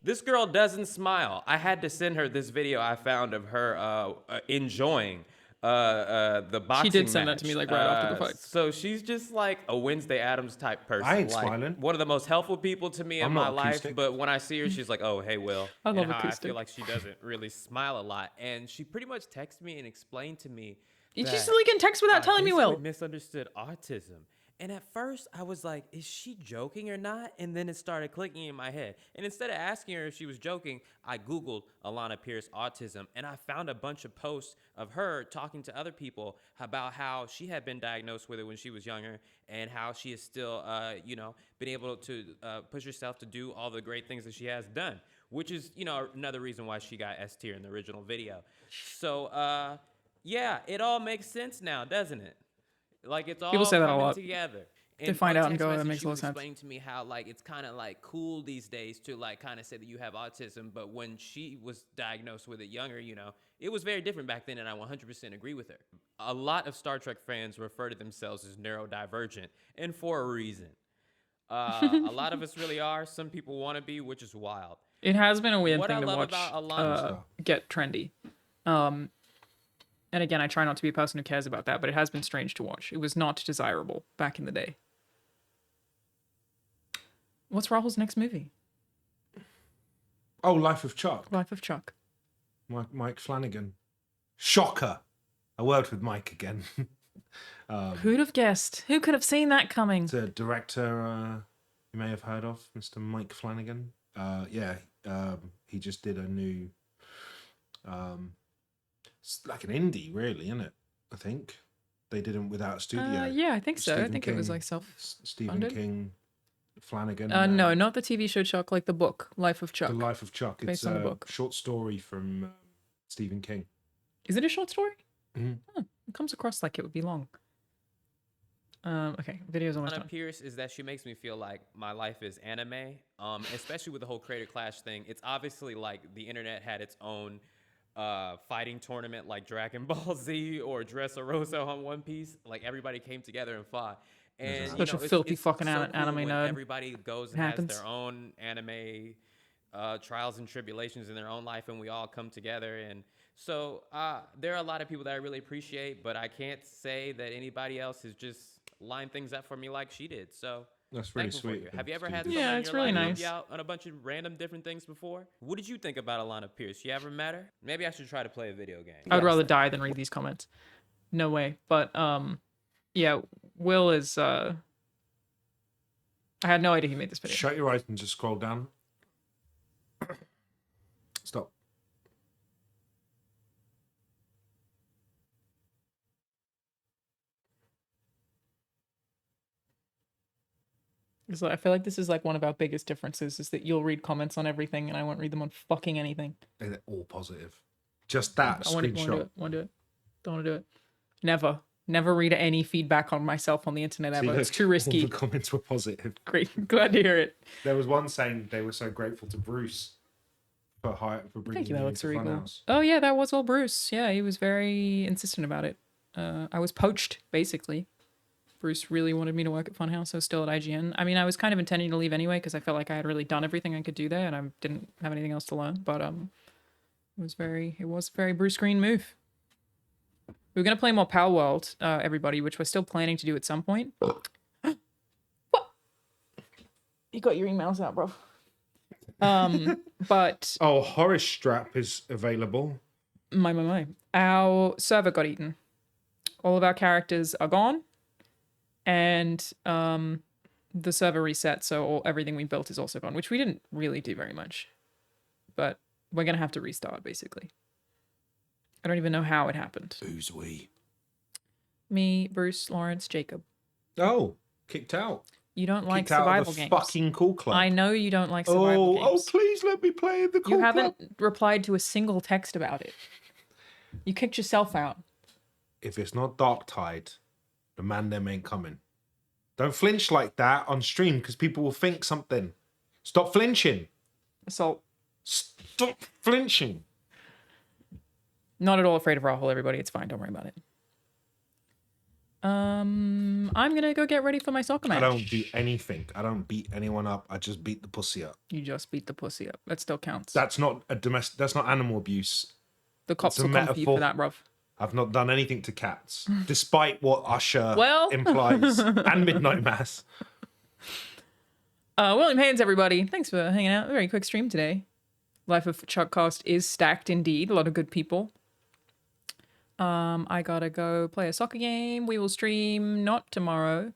This girl doesn't smile. I had to send her this video I found of her enjoying the boxing She did send match. that to me like right after the fight. So she's just like a Wednesday Addams type person. I ain't like, smiling. One of the most helpful people to me in I'm my not life. acoustic. But when I see her, she's like, "Oh, hey, Will." I love and how I acoustic. feel like she doesn't really smile a lot. And she pretty much texted me and explained to me You that just can text without telling me, basically Will. misunderstood autism. And at first, I was like, is she joking or not? And then it started clicking in my head. And instead of asking her if she was joking, I Googled Alanah Pierce autism, and I found a bunch of posts of her talking to other people about how she had been diagnosed with it when she was younger, and how she is still, been able to push herself to do all the great things that she has done, which is, another reason why she got S tier in the original video. So, yeah, it all makes sense now, doesn't it? Like, it's all People say that a coming lot. together. They find on out and text go, that message, makes she a lot was of sense. explaining to me how, like, it's kind of, like, cool these days to, like, kind of say that you have autism. But when she was diagnosed with it younger, it was very different back then, and I 100% agree with her. A lot of Star Trek fans refer to themselves as neurodivergent, and for a reason. A lot of us really are. Some people want to be, which is wild. It has been a weird What thing I to love watch about Alanah- get trendy. And again, I try not to be a person who cares about that, but it has been strange to watch. It was not desirable back in the day. What's Rahul's next movie? Oh, Life of Chuck. Life of Chuck. Mike Flanagan. Shocker. I worked with Mike again. Who'd have guessed? Who could have seen that coming? It's a director you may have heard of, Mr. Mike Flanagan. He just did a new... it's like an indie, really, isn't it? I think. They did it without a studio. Yeah, I think so. I Stephen think it was King- like Stephen self-funded. King, Flanagan. No, not the TV show Chuck, like the book, Life of Chuck. The Life of Chuck. It's Based on the a book. short story from Stephen King. Is it a short story? Mhm. Huh, it comes across like it would be long. Okay, video's almost Alanah done. Pierce is that she makes me feel like my life is anime, especially with the whole Creator Clash thing. It's obviously like the internet had its own fighting tournament like Dragon Ball Z or Dressrosa on One Piece. Like everybody came together and fought. And Such a it's filthy fucking so cool anime when nerd. everybody goes It and happens. has their own anime trials and tribulations in their own life, and we all come together. And so there are a lot of people that I really appreciate, but I can't say that anybody else has just lined things up for me like she did. So That's really thankful for sweet you. of Have you ever them had to do someone that. Yeah, in it's your really life help nice. you out on a bunch of random different things before? What did you think about Alanah Pierce? You ever met her? Maybe I should try to play a video game. I would rather die than read these comments. No way. But yeah, Will is I had no idea he made this video. Shut your eyes and just scroll down. Stop. It's like, I feel like this is like one of our biggest differences is that you'll read comments on everything and I won't read them on fucking anything. They're all positive. Just that I won't do screenshot. it. Won't do it. Don't want to do it. Never read any feedback on myself on the internet See, ever. look, It's too all risky. the comments were positive. Great. Glad to hear it. There was one saying they were so grateful to Bruce for bringing Thank you, him Alex into Regal. Funhouse. Oh yeah, that was all Bruce. Yeah, he was very insistent about it. I was poached, basically. Bruce really wanted me to work at Funhouse. I was still at IGN. I mean, I was kind of intending to leave anyway because I felt like I had really done everything I could do there, and I didn't have anything else to learn. But it was a very Bruce Green move. We were gonna play more Pal World, everybody, which we're still planning to do at some point. What? You got your emails out, bro. But Oh, Horace Strap is available. my. Our server got eaten. All of our characters are gone. And the server reset, so everything we built is also gone, which we didn't really do very much. But we're going to have to restart, basically. I don't even know how it happened. Who's we? Me, Bruce, Lawrence, Jacob. Oh, kicked out. You don't like Kicked out survival of the games. fucking Cool Club. I know you don't like survival Oh, games. please let me play in the Cool You Club. haven't replied to a single text about it. You kicked yourself out. If it's not Dark Tide, the man them ain't coming. Don't flinch like that on stream because people will think something. Stop flinching. Assault. Stop flinching. Not at all afraid of Rahul, everybody. It's fine. Don't worry about it. I'm gonna go get ready for my soccer match. I don't do anything. I don't beat anyone up. I just beat the pussy up. You just beat the pussy up. That still counts. That's not a domestic. That's not animal abuse. The cops will come for you for that, bruv. I've not done anything to cats, despite what Usher Well. implies, and Midnight Mass. William Haynes, everybody. Thanks for hanging out. A very quick stream today. Life of Chuckcast is stacked indeed. A lot of good people. I gotta go play a soccer game. We will stream not tomorrow.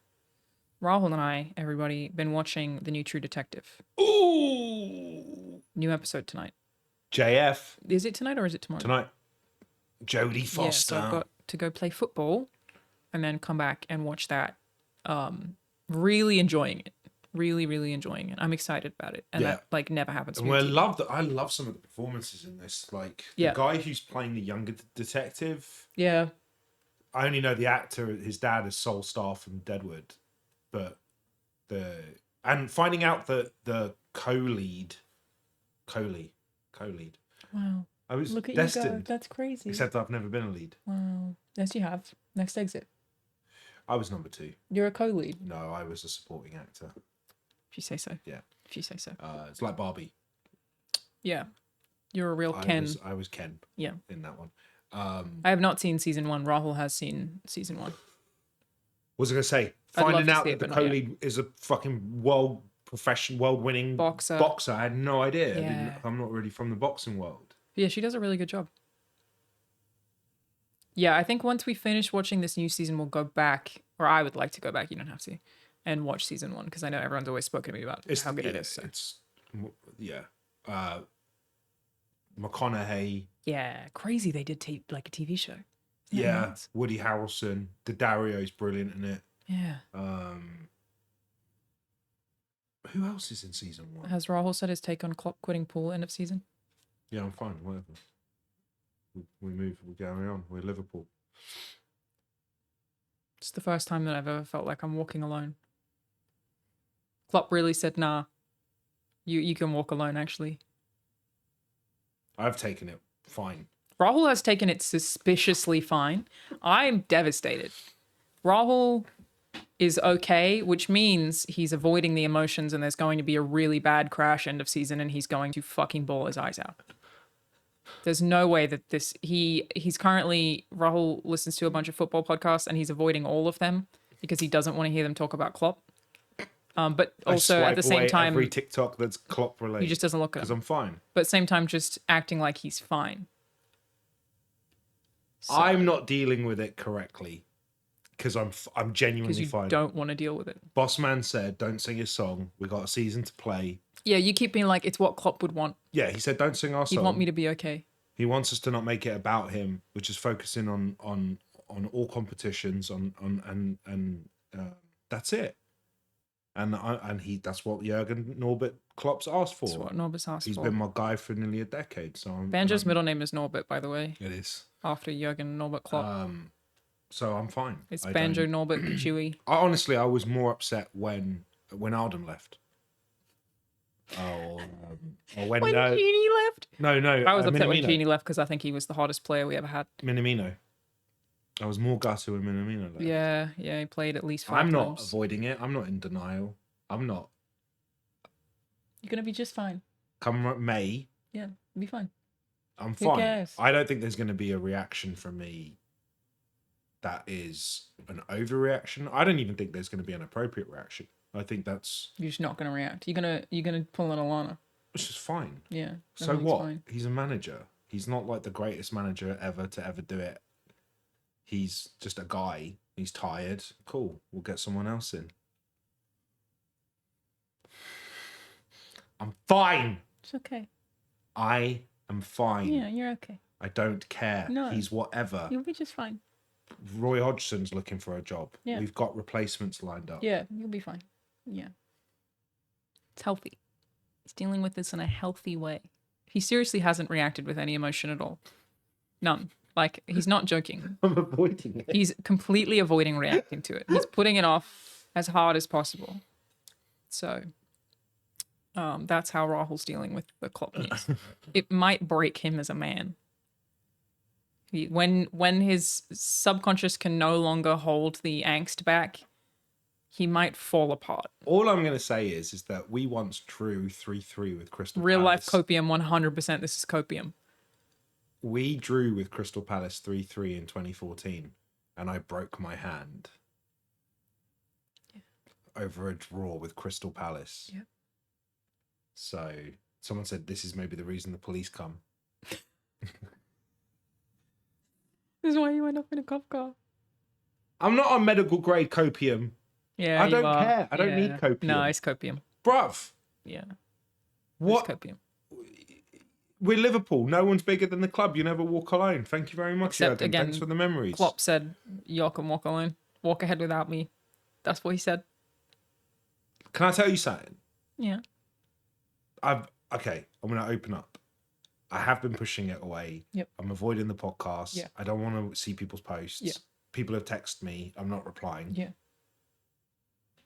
Rahul and I, everybody, been watching the new True Detective. Ooh! New episode tonight. JF. Is it tonight or is it tomorrow? Tonight. Jodie Foster. Yeah, so I've got to go play football and then come back and watch that. Really enjoying it. Really, really enjoying it. I'm excited about it. And that like never happens to me. I love some of the performances in this. Like the guy who's playing the younger detective. Yeah. I only know the actor, his dad is Sol Star from Deadwood. But finding out that the co-lead. Wow. I was Look at destined. you go. That's crazy. Except I've never been a lead. Wow. Yes, you have. Next exit. I was number 2. You're a co-lead. No, I was a supporting actor. If you say so. Yeah. If you say so. It's like Barbie. Yeah. You're a real Ken. I was Ken. Yeah. In that one. I have not seen season 1. Rahul has seen season 1. What was I going to say? I'd love Finding to out see that it, the but not co-lead is a fucking world-winning boxer. I had no idea. Yeah. I'm not really from the boxing world. Yeah, she does a really good job. Yeah, I think once we finish watching this new season, we'll go back, or I would like to go back, you don't have to, and watch season 1, because I know everyone's always spoken to me about how good it is. So. McConaughey. Yeah, crazy they did like a TV show. Yeah, nuts? Woody Harrelson. Daddario's brilliant in it. Yeah. Who else is in season 1? Has Rahul said his take on Klopp quitting pool end of season? Yeah, I'm fine. Whatever. We move. We carry on. We're Liverpool. It's the first time that I've ever felt like I'm walking alone. Klopp really said, nah, you can walk alone, actually. I've taken it fine. Rahul has taken it suspiciously fine. I'm devastated. Rahul is okay, which means he's avoiding the emotions and there's going to be a really bad crash end of season and he's going to fucking bawl his eyes out. There's no way that he's currently, Rahul listens to a bunch of football podcasts and he's avoiding all of them because he doesn't want to hear them talk about Klopp. But also at the same time, every TikTok that's Klopp related. he just doesn't look at because him. I'm fine. But same time, just acting like he's fine. So, I'm not dealing with it correctly because I'm genuinely fine. Don't want to deal with it. Boss man said, "Don't sing his song. We got a season to play." Yeah, you keep being like, it's what Klopp would want. Yeah, he said, "Don't sing our song." He'd want me to be okay. He wants us to not make it about him, which is focusing on all competitions and that's it. And that's what Jurgen Norbert Klopp's asked for. That's what Norbert's asked for. He's been my guy for nearly a decade. So Banjo's middle name is Norbert, by the way. It is. After Jurgen Norbert Klopp. So I'm fine. It's Banjo Norbert Chewy. Honestly, I was more upset when Alden left. Or when Genie left? No. I was upset when Minamino. Genie left because I think he was the hottest player we ever had. Minamino. I was more gutted when Minamino left. Yeah, he played at least 5 I'm times. not avoiding it. I'm not in denial. I'm not. You're gonna be just fine. Come May, Yeah, you'll be fine. I'm Who fine. cares? I don't think there's going to be a reaction from me that is an overreaction. I don't even think there's going to be an appropriate reaction. I think that's You're just not gonna react. You're gonna pull an Alanah. which is fine. Yeah. So everything's what? fine. He's a manager. He's not like the greatest manager ever to ever do it. He's just a guy. He's tired. Cool. We'll get someone else in. I'm fine. It's okay. I am fine. Yeah, you're okay. I don't care. No. He's whatever. You'll be just fine. Roy Hodgson's looking for a job. Yeah. We've got replacements lined up. Yeah, you'll be fine. Yeah. It's healthy. He's dealing with this in a healthy way. He seriously hasn't reacted with any emotion at all. None. Like, he's not joking. I'm avoiding it. He's completely avoiding reacting to it. He's putting it off as hard as possible. So, That's how Rahul's dealing with the Klopp news. It might break him as a man. When his subconscious can no longer hold the angst back, he might fall apart. All I'm going to say is that we once drew 3-3 with Crystal Real life Palace. copium, 100%. This is copium. We drew with Crystal Palace 3-3 in 2014, and I broke my hand over a draw with Crystal Palace. Yep. So someone said this is maybe the reason the police come. This is why you end up in a cop car. I'm not on medical grade copium. Yeah, I don't you are. care. I don't need copium. No, it's copium. Bruv. Yeah. What? It's copium. We're Liverpool. No one's bigger than the club. You never walk alone. Thank you very much, Except Jürgen. again, Thanks for the memories. Klopp said, "Y'all can walk alone. Walk ahead without me." That's what he said. Can I tell you something? Yeah. I'm going to open up. I have been pushing it away. Yep. I'm avoiding the podcast. Yeah. I don't want to see people's posts. Yeah. People have texted me. I'm not replying. Yeah.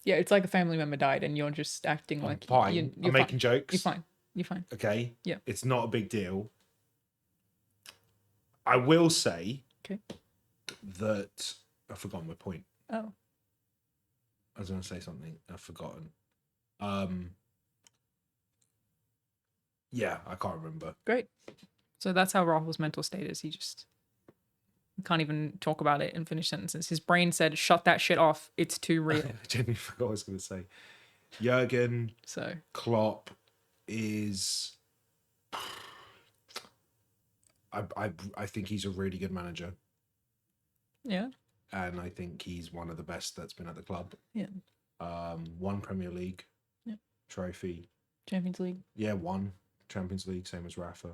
Yeah, it's like a family member died and you're just acting like fine. you're I'm making fine. jokes. You're fine. You're fine. Okay. Yeah. It's not a big deal. I will say that I've forgotten my point. Oh. I was going to say something. I've forgotten. Yeah, I can't remember. Great. So that's how Rahul's mental state is. He just can't even talk about it and finish sentences. His brain said, "Shut that shit off. It's too real." I genuinely forgot what I was going to say. Jürgen Klopp is... I think he's a really good manager. Yeah. And I think he's one of the best that's been at the club. Yeah. One Premier League trophy. Champions League. Yeah, one Champions League, same as Rafa.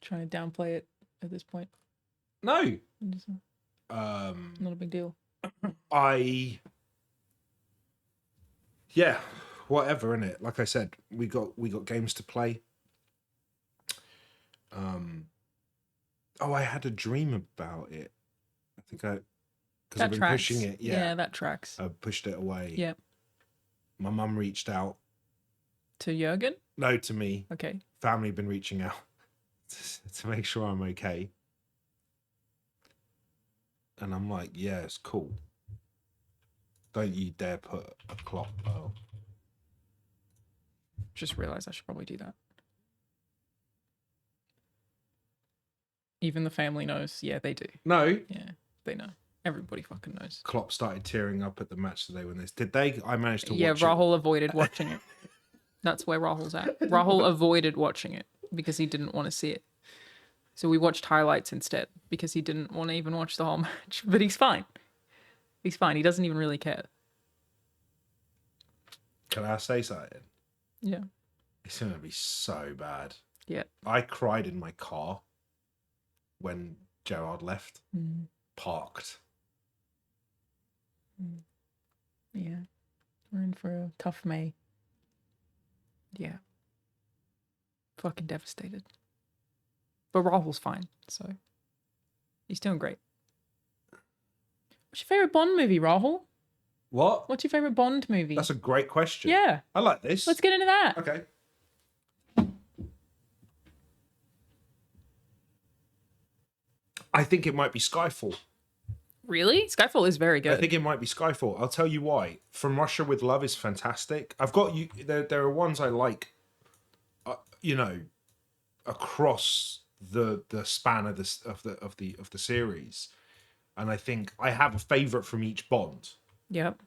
Trying to downplay it at this point. No. Not a big deal. Yeah, whatever, innit? Like I said, we got games to play. I had a dream about it. I think because I've been pushing it. Yeah, that tracks. I pushed it away. Yeah. My mum reached out. To Jürgen? No, to me. Okay. Family been reaching out to make sure I'm okay. And I'm like, yeah, it's cool. Don't you dare put a clock. Oh. Just realized I should probably do that. Even the family knows. Yeah, they do. No. Yeah, they know. Everybody fucking knows. Klopp started tearing up at the match today when this. Did they? I managed to watch it. Yeah, Rahul avoided watching it. That's where Rahul's at. Rahul avoided watching it because he didn't want to see it. So we watched highlights instead because he didn't want to even watch the whole match. But he's fine. He's fine. He doesn't even really care. Can I say something? Yeah. It's going to be so bad. Yeah. I cried in my car when Gerard left. Parked. Yeah. We're in for a tough May. Yeah. Fucking devastated. But Rahul's fine, so he's doing great. What's your favorite Bond movie, Rahul? What? What's your favorite Bond movie? That's a great question. Yeah. I like this. Let's get into that. Okay. I think it might be Skyfall. Really? Skyfall is very good. I think it might be Skyfall. I'll tell you why. From Russia with Love is fantastic. I've got you. There are ones I like. Across the span of the series, and I think I have a favorite from each Bond. Yep.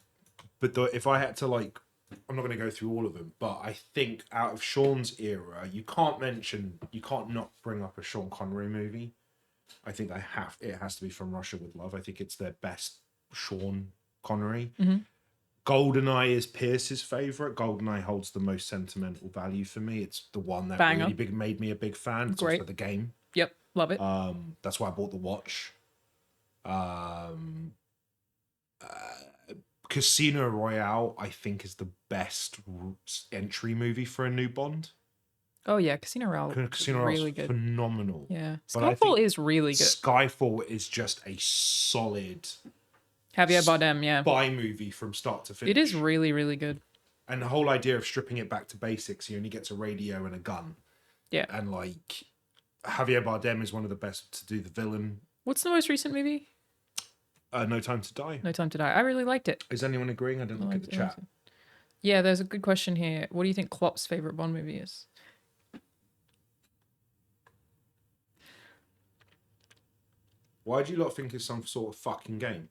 But if I had to I'm not going to go through all of them. But I think out of Sean's era, you can't not bring up a Sean Connery movie. I think it has to be From Russia with Love. I think it's their best Sean Connery. Mm-hmm. GoldenEye is Pierce's favorite. GoldenEye holds the most sentimental value for me. It's the one that really made me a big fan. It's Great. also the game. Yep, love it. That's why I bought the watch. Casino Royale, I think, is the best entry movie for a new Bond. Oh yeah, Casino Royale. Casino Royale is phenomenal. Yeah, But Skyfall is really good. Skyfall is just a solid Javier Bardem, yeah. spy movie from start to finish. It is really, really good. And the whole idea of stripping it back to basics, he only gets a radio and a gun. Yeah. And like Javier Bardem is one of the best to do the villain. What's the most recent movie? No Time to Die. No Time to Die. I really liked it. Is anyone agreeing? I didn't look at the chat. Yeah, there's a good question here. What do you think Klopp's favorite Bond movie is? Why do you lot think it's some sort of fucking game?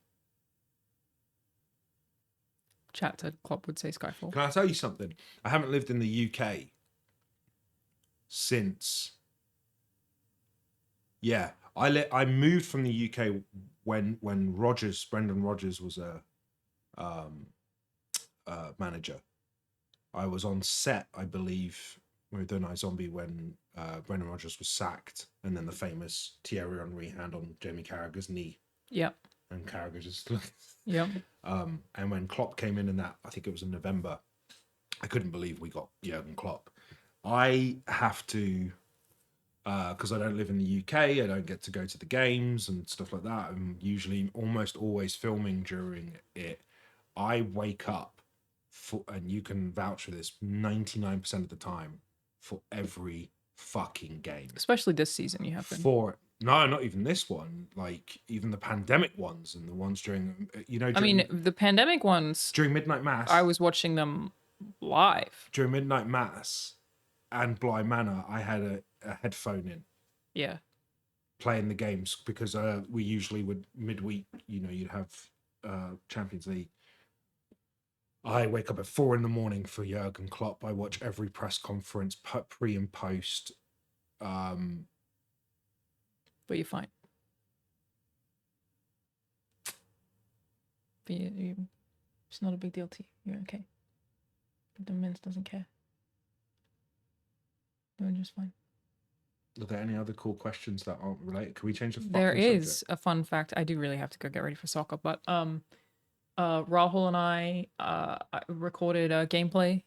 Chat said Klopp would say Skyfall. Can I tell you something? I haven't lived in the UK since. Yeah, I moved from the UK when Brendan Rodgers was a manager. I was on set, I believe, with I Zombie when Brendan Rodgers was sacked, and then the famous Thierry Henry hand on Jamie Carragher's knee. Yep. And Carragher just Yep. And when Klopp came in that, I think it was in November, I couldn't believe we got Jurgen Klopp. I have to, because I don't live in the UK, I don't get to go to the games and stuff like that. I'm usually almost always filming during it. I wake up, and you can vouch for this, 99% of the time for every fucking game. Especially this season, you have been. No, not even this one. Like even the pandemic ones and the ones during, the pandemic ones during Midnight Mass. I was watching them live during Midnight Mass and Bly Manor. I had a headphone in. Yeah. Playing the games because we usually would midweek. You'd have Champions League. I wake up at 4 a.m. for Jurgen Klopp. I watch every press conference, pre and post. But you're fine. But it's not a big deal to you. You're okay. The men's doesn't care. You're just fine. Are there any other cool questions that aren't related? Can we change the There is subject? a fun fact. I do really have to go get ready for soccer, but Rahul and I recorded a gameplay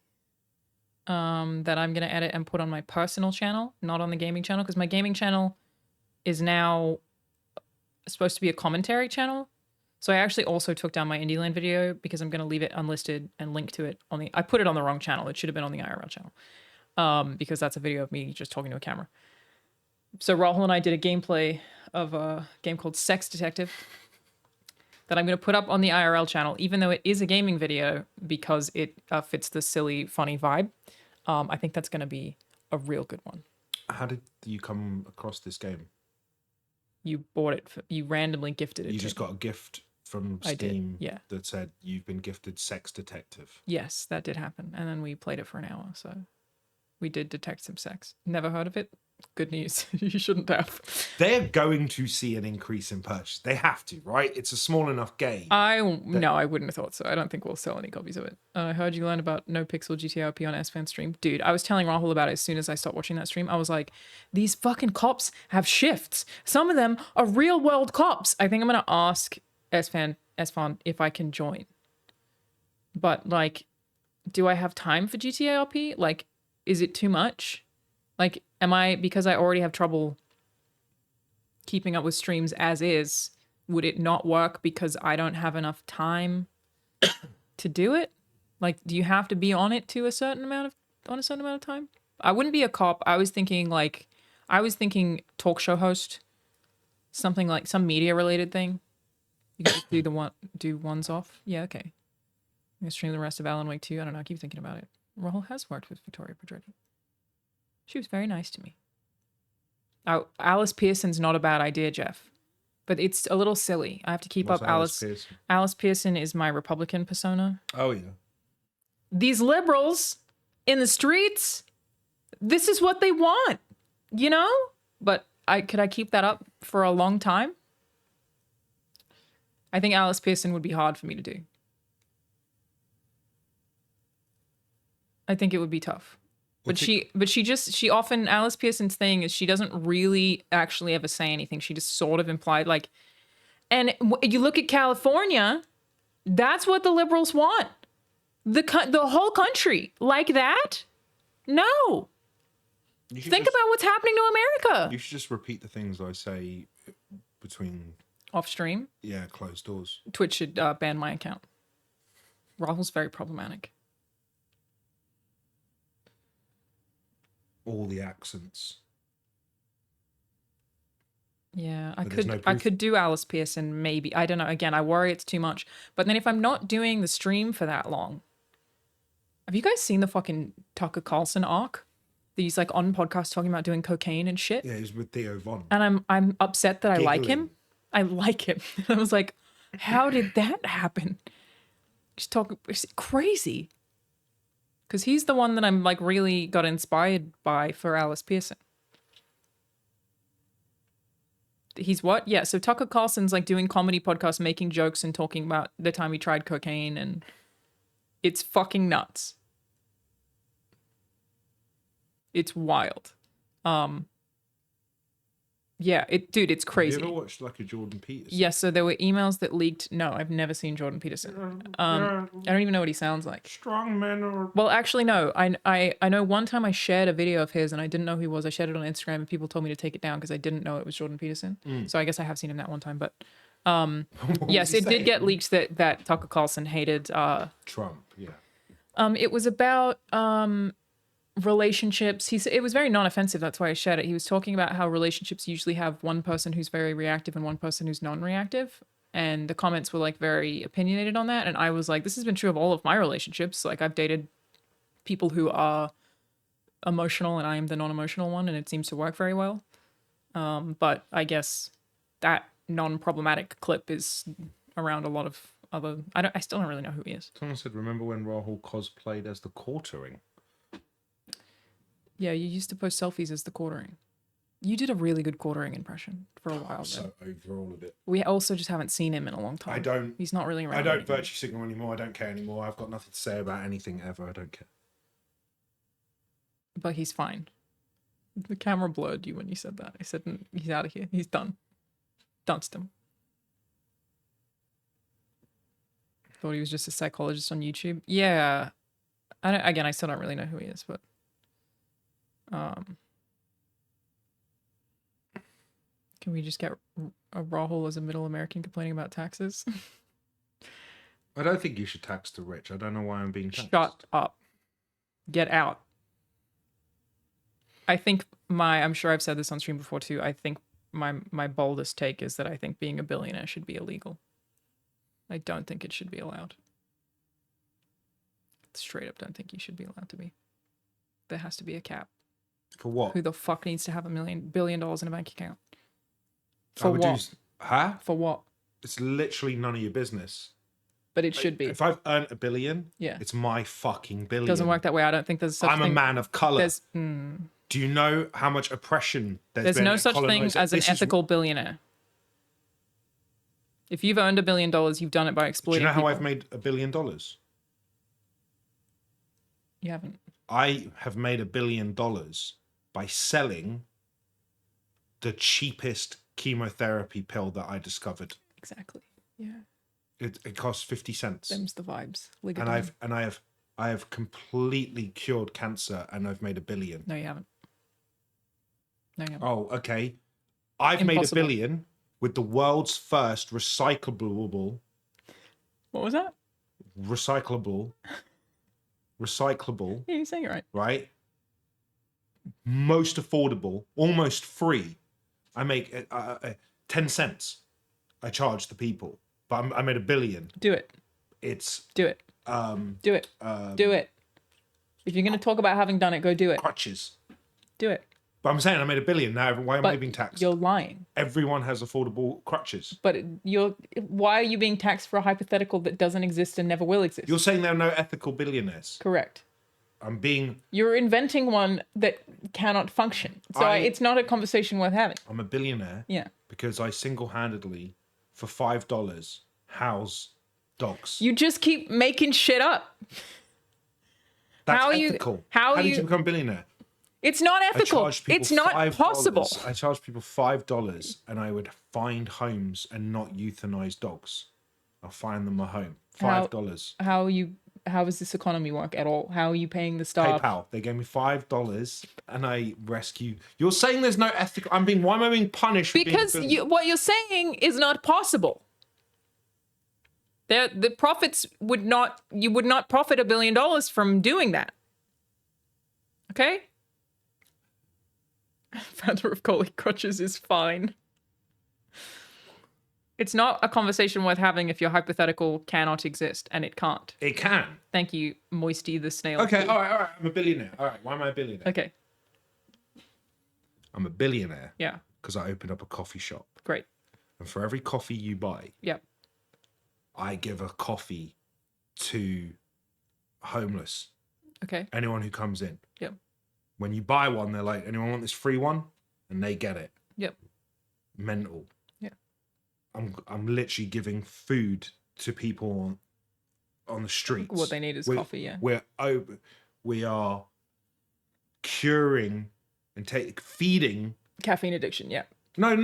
that I'm going to edit and put on my personal channel, not on the gaming channel, because my gaming channel is now supposed to be a commentary channel. So I actually also took down my Indieland video because I'm going to leave it unlisted and link to it on the... I put it on the wrong channel. It should have been on the IRL channel because that's a video of me just talking to a camera. So Rahul and I did a gameplay of a game called Sex Detective that I'm going to put up on the IRL channel, even though it is a gaming video because it fits the silly, funny vibe. I think that's going to be a real good one. How did you come across this game? You bought it. You randomly gifted it. You just got a gift from Steam that said you've been gifted Sex Detective. Yes, that did happen. And then we played it for an hour. So we did detect some sex. Never heard of it. Good news. You shouldn't have. They're going to see an increase in purchase. They have to, right? It's a small enough game. No, I wouldn't have thought so. I don't think we'll sell any copies of it. I heard you learn about No Pixel GTRP on S-Fan stream. Dude, I was telling Rahul about it as soon as I stopped watching that stream. I was like, these fucking cops have shifts. Some of them are real world cops. I think I'm going to ask S-Fan if I can join. But like, do I have time for GTRP? Like, is it too much? Like, because I already have trouble keeping up with streams as is, would it not work because I don't have enough time to do it? Like, do you have to be on it to a certain amount of time? I wouldn't be a cop. I was thinking talk show host, something like some media related thing. You can just do ones off. Yeah, okay. I'm gonna stream the rest of Alan Wake 2. I don't know. I keep thinking about it. Rahul has worked with Victoria Pedretti. She was very nice to me. Oh, Alice Pearson's not a bad idea, Jeff. But it's a little silly. I have to keep up Alice. Alice Pearson is my Republican persona. Oh, yeah. These liberals in the streets, this is what they want, you know? But could I keep that up for a long time? I think Alice Pearson would be hard for me to do. I think it would be tough. But she often, Alice Pearson's thing is she doesn't really actually ever say anything. She just sort of implied like, and you look at California, that's what the liberals want. The whole country like that? No. Think about what's happening to America. You should just repeat the things I say between... Off stream? Yeah, closed doors. Twitch should ban my account. Rahul's very problematic. all the accents. Yeah, But there's no I proof. could do Alice Pearson, maybe. I don't know. Again, I worry it's too much. But then if I'm not doing the stream for that long, have you guys seen the fucking Tucker Carlson arc? He's like on podcasts talking about doing cocaine and shit. Yeah, he's with Theo Von. And I'm upset that I like Giggling. him. I like him. I was like, how did that happen? Just talk, it's crazy. Because he's the one that I'm like really got inspired by for Alice Pearson. He's what? Yeah, so Tucker Carlson's like doing comedy podcasts, making jokes and talking about the time he tried cocaine, and it's fucking nuts. It's wild. Yeah, dude, it's crazy. Have you ever watched like a Jordan Peterson? Yes, so there were emails that leaked. No, I've never seen Jordan Peterson. I don't even know what he sounds like. Strong men or... Well, actually, no. I know one time I shared a video of his and I didn't know who he was. I shared it on Instagram and people told me to take it down because I didn't know it was Jordan Peterson. So I guess I have seen him that one time. But yes, it did get leaked that Tucker Carlson hated Trump. Yeah. It was about relationships. It was very non-offensive. That's why I shared it. He was talking about how relationships usually have one person who's very reactive and one person who's non-reactive. And the comments were like very opinionated on that. And I was like, this has been true of all of my relationships. Like I've dated people who are emotional and I am the non-emotional one, and it seems to work very well. But I guess that non-problematic clip is around a lot of other. I still don't really know who he is. Someone said, remember when Rahul cosplayed as the quartering? Yeah, you used to post selfies as the quartering. You did a really good quartering impression for a while. I'm so over all of it. We also just haven't seen him in a long time. I don't. He's not really around. I don't anymore. virtue signal anymore. I don't care anymore. I've got nothing to say about anything ever. I don't care. But he's fine. The camera blurred you when you said that. I said he's out of here. He's done. Dunced him. Thought he was just a psychologist on YouTube. Yeah. I still don't really know who he is, but can we just get a Rahul as a middle American complaining about taxes? I don't think you should tax the rich. I don't know why I'm being taxed. Shut up. Get out. I think I'm sure I've said this on stream before too. I think my boldest take is that I think being a billionaire should be illegal. I don't think it should be allowed. Straight up don't think you should be allowed to be. There has to be a cap. For what? Who the fuck needs to have $1 billion in a bank account? For what? Huh? For what? It's literally none of your business. But it should be. If I've earned $1 billion, yeah, it's my fucking billion. Doesn't work that way. I don't think there's such I'm thing. a man of color. Do you know how much oppression there's been no at such thing as an ethical billionaire. If you've earned $1 billion, you've done it by exploiting. Do you know how people. I've made $1 billion? You haven't. I have made $1 billion by selling the cheapest chemotherapy pill that I discovered. Exactly. Yeah. It costs 50 cents. Them's the vibes. And I have completely cured cancer, and I've made $1 billion. No, you haven't. No, you haven't. Oh, okay. I've made $1 billion with the world's first recyclable. What was that? Recyclable. Yeah, you're saying it right. Right? Most affordable, almost free. I make 10 cents. I charge the people, but I made $1 billion. Do it. Do it. Do it. Do it. If you're going to talk about having done it, go do it. Crutches. Do it. But I'm saying I made $1 billion now. Why am I being taxed? You're lying. Everyone has affordable crutches. But why are you being taxed for a hypothetical that doesn't exist and never will exist? You're saying there are no ethical billionaires. Correct. You're inventing one that cannot function. So it's not a conversation worth having. I'm a billionaire. Yeah. Because I single-handedly, for $5, house dogs. You just keep making shit up. That's ethical. How did you become a billionaire? It's not ethical. It's not possible. I charge people $5 and I would find homes and not euthanize dogs. I'll find them a home. $5. How does this economy work at all? How are you paying the staff? PayPal. They gave me $5 and I rescue. You're saying there's no ethical. Why am I being punished? Because what you're saying is not possible. The profits you would not profit $1 billion from doing that. Okay? Founder of Collie Crutches is fine. It's not a conversation worth having if your hypothetical cannot exist, and it can't. It can. Thank you, Moisty the Snail. Okay, Poo. all right. I'm a billionaire. All right, why am I a billionaire? Okay. I'm a billionaire. Yeah. Because I opened up a coffee shop. Great. And for every coffee you buy, Yep. I give a coffee to homeless. Okay. Anyone who comes in. Yep. When you buy one, they're like, anyone want this free one? And they get it. Yep. Mental. Yeah. I'm literally giving food to people on the streets. What they need is coffee, yeah. We are curing and feeding Caffeine addiction, yeah. No.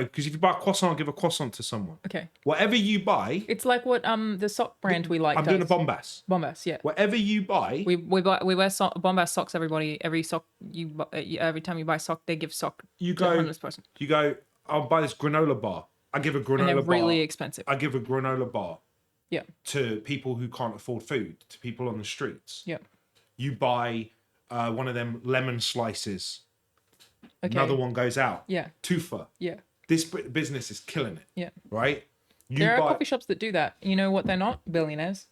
Because if you buy a croissant, give a croissant to someone. Okay. Whatever you buy. It's like what the sock brand we like. I'm doing a Bombas. Bombas, yeah. Whatever you buy. We wear Bombas socks. Everybody, every sock every time you buy sock, they give sock You to a go. homeless person. You go. I'll buy this granola bar. I give a granola And they're bar. really expensive. I give a granola bar. Yeah. To people who can't afford food. To people on the streets. Yeah. You buy one of them lemon slices. Okay. Another one goes out. Yeah. Tufa. Yeah. This business is killing it. Yeah. Right? There are coffee shops that do that. You know what? They're not billionaires.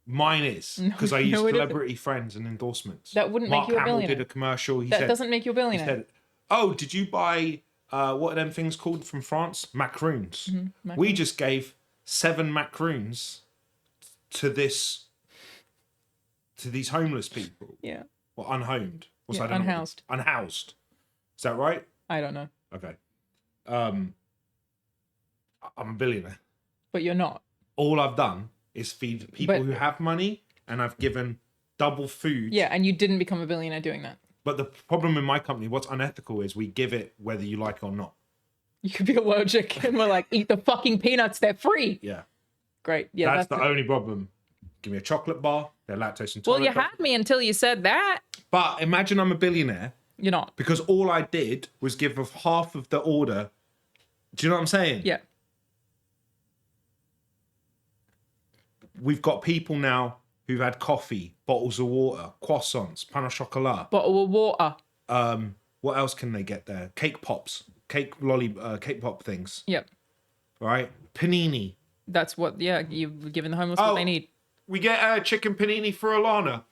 Mine is because I use no, it celebrity friends and endorsements. That wouldn't Mark make you a Hamill billionaire. did a commercial. That doesn't make you a billionaire. He said, "Oh, did you buy what are them things called from France? Macaroons. Mm-hmm. We just gave 7 macaroons to these homeless people. Yeah. Or unhomed. What's Yeah, I don't know. unhoused. Unhoused. Is that right? I don't know. Okay. I'm a billionaire. But you're not. All I've done is feed people But- who have money, and I've given double food. Yeah, and you didn't become a billionaire doing that. But the problem in my company, what's unethical is we give it whether you like it or not. You could be allergic, and we're like, eat the fucking peanuts. They're free. Yeah. Great. Yeah. That's the only problem. Give me a chocolate bar. They're lactose Well, intolerant. you had me until you said that. But imagine I'm a billionaire. You're not. Because all I did was give of half of the order. Do you know what I'm saying? Yeah. We've got people now who've had coffee, bottles of water, croissants, pain au chocolat. Bottle of water. What else can they get there? Cake pops, cake pop things. Yep. Right? Panini. That's what, yeah, you've given the homeless what they need. We get a chicken panini for Alanah.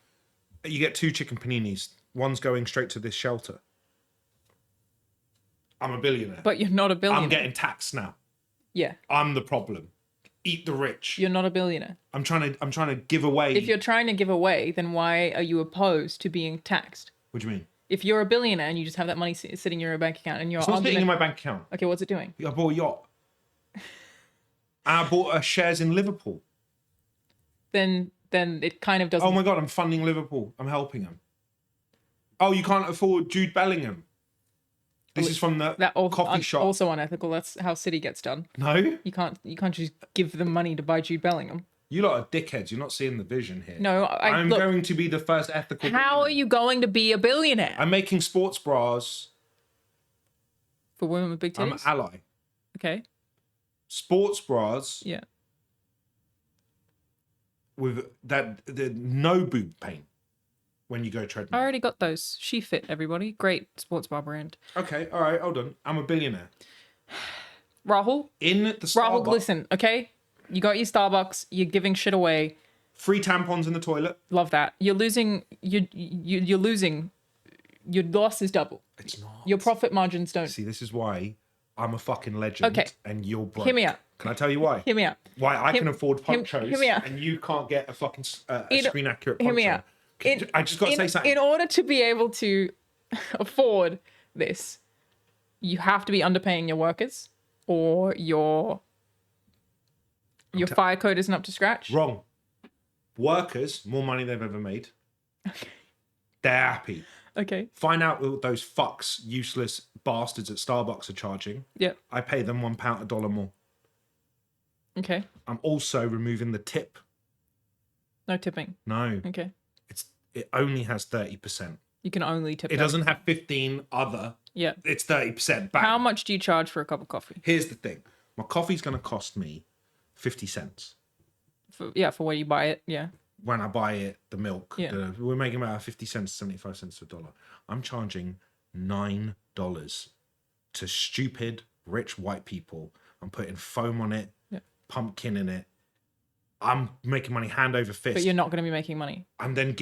You get 2 chicken paninis. One's going straight to this shelter. I'm a billionaire. But you're not a billionaire. I'm getting taxed now. Yeah. I'm the problem. Eat the rich. You're not a billionaire. I'm trying to give away. If you're trying to give away, then why are you opposed to being taxed? What do you mean? If you're a billionaire and you just have that money sitting in your bank account and you're It's not sitting in my bank account. Okay, what's it doing? I bought a yacht. I bought shares in Liverpool. Then it kind of doesn't. Oh my God, I'm funding Liverpool. I'm helping them. Oh, you can't afford Jude Bellingham. This is from the coffee shop. Also unethical. That's how City gets done. No? You can't just give them money to buy Jude Bellingham. You lot are dickheads. You're not seeing the vision here. No, I'm look, going to be the first ethical. How are you going to be a billionaire? I'm making sports bras. For women with big titties? I'm an ally. Okay. Sports bras. Yeah. With the no boob pain when you go treadmill. I already got those. She Fit, everybody. Great sports bar brand. Okay, all right, hold on. I'm a billionaire. Rahul? In the Starbucks. Rahul, listen, okay? You got your Starbucks. You're giving shit away. Free tampons in the toilet. Love that. You're losing. You're losing. Your loss is double. It's not. Your profit margins don't. See, this is why I'm a fucking legend. Okay. And you're broke. Hear me out. Can I tell you why? Hear me out. Why I can afford hear ponchos me out. and you can't get a fucking screen accurate poncho. Hear me out. I just got to say something. In order to be able to afford this, you have to be underpaying your workers, or your fire code isn't up to scratch. Wrong. Workers, more money they've ever made. Okay. They're happy. Okay. Find out what those fucks, useless bastards at Starbucks are charging. Yep. I pay them £1 a dollar more. Okay. I'm also removing the tip. No tipping. No. Okay. It only has 30%. You can only tip. It doesn't have 15 other. Yeah. It's 30% back. How much do you charge for a cup of coffee? Here's the thing. My coffee's going to cost me 50 cents. For where you buy it. Yeah. When I buy it, the milk. Yeah. We're making about 50 cents, 75 cents to $1. I'm charging $9 to stupid rich white people. I'm putting foam on it, pumpkin in it. I'm making money hand over fist. But you're not going to be making money. I'm then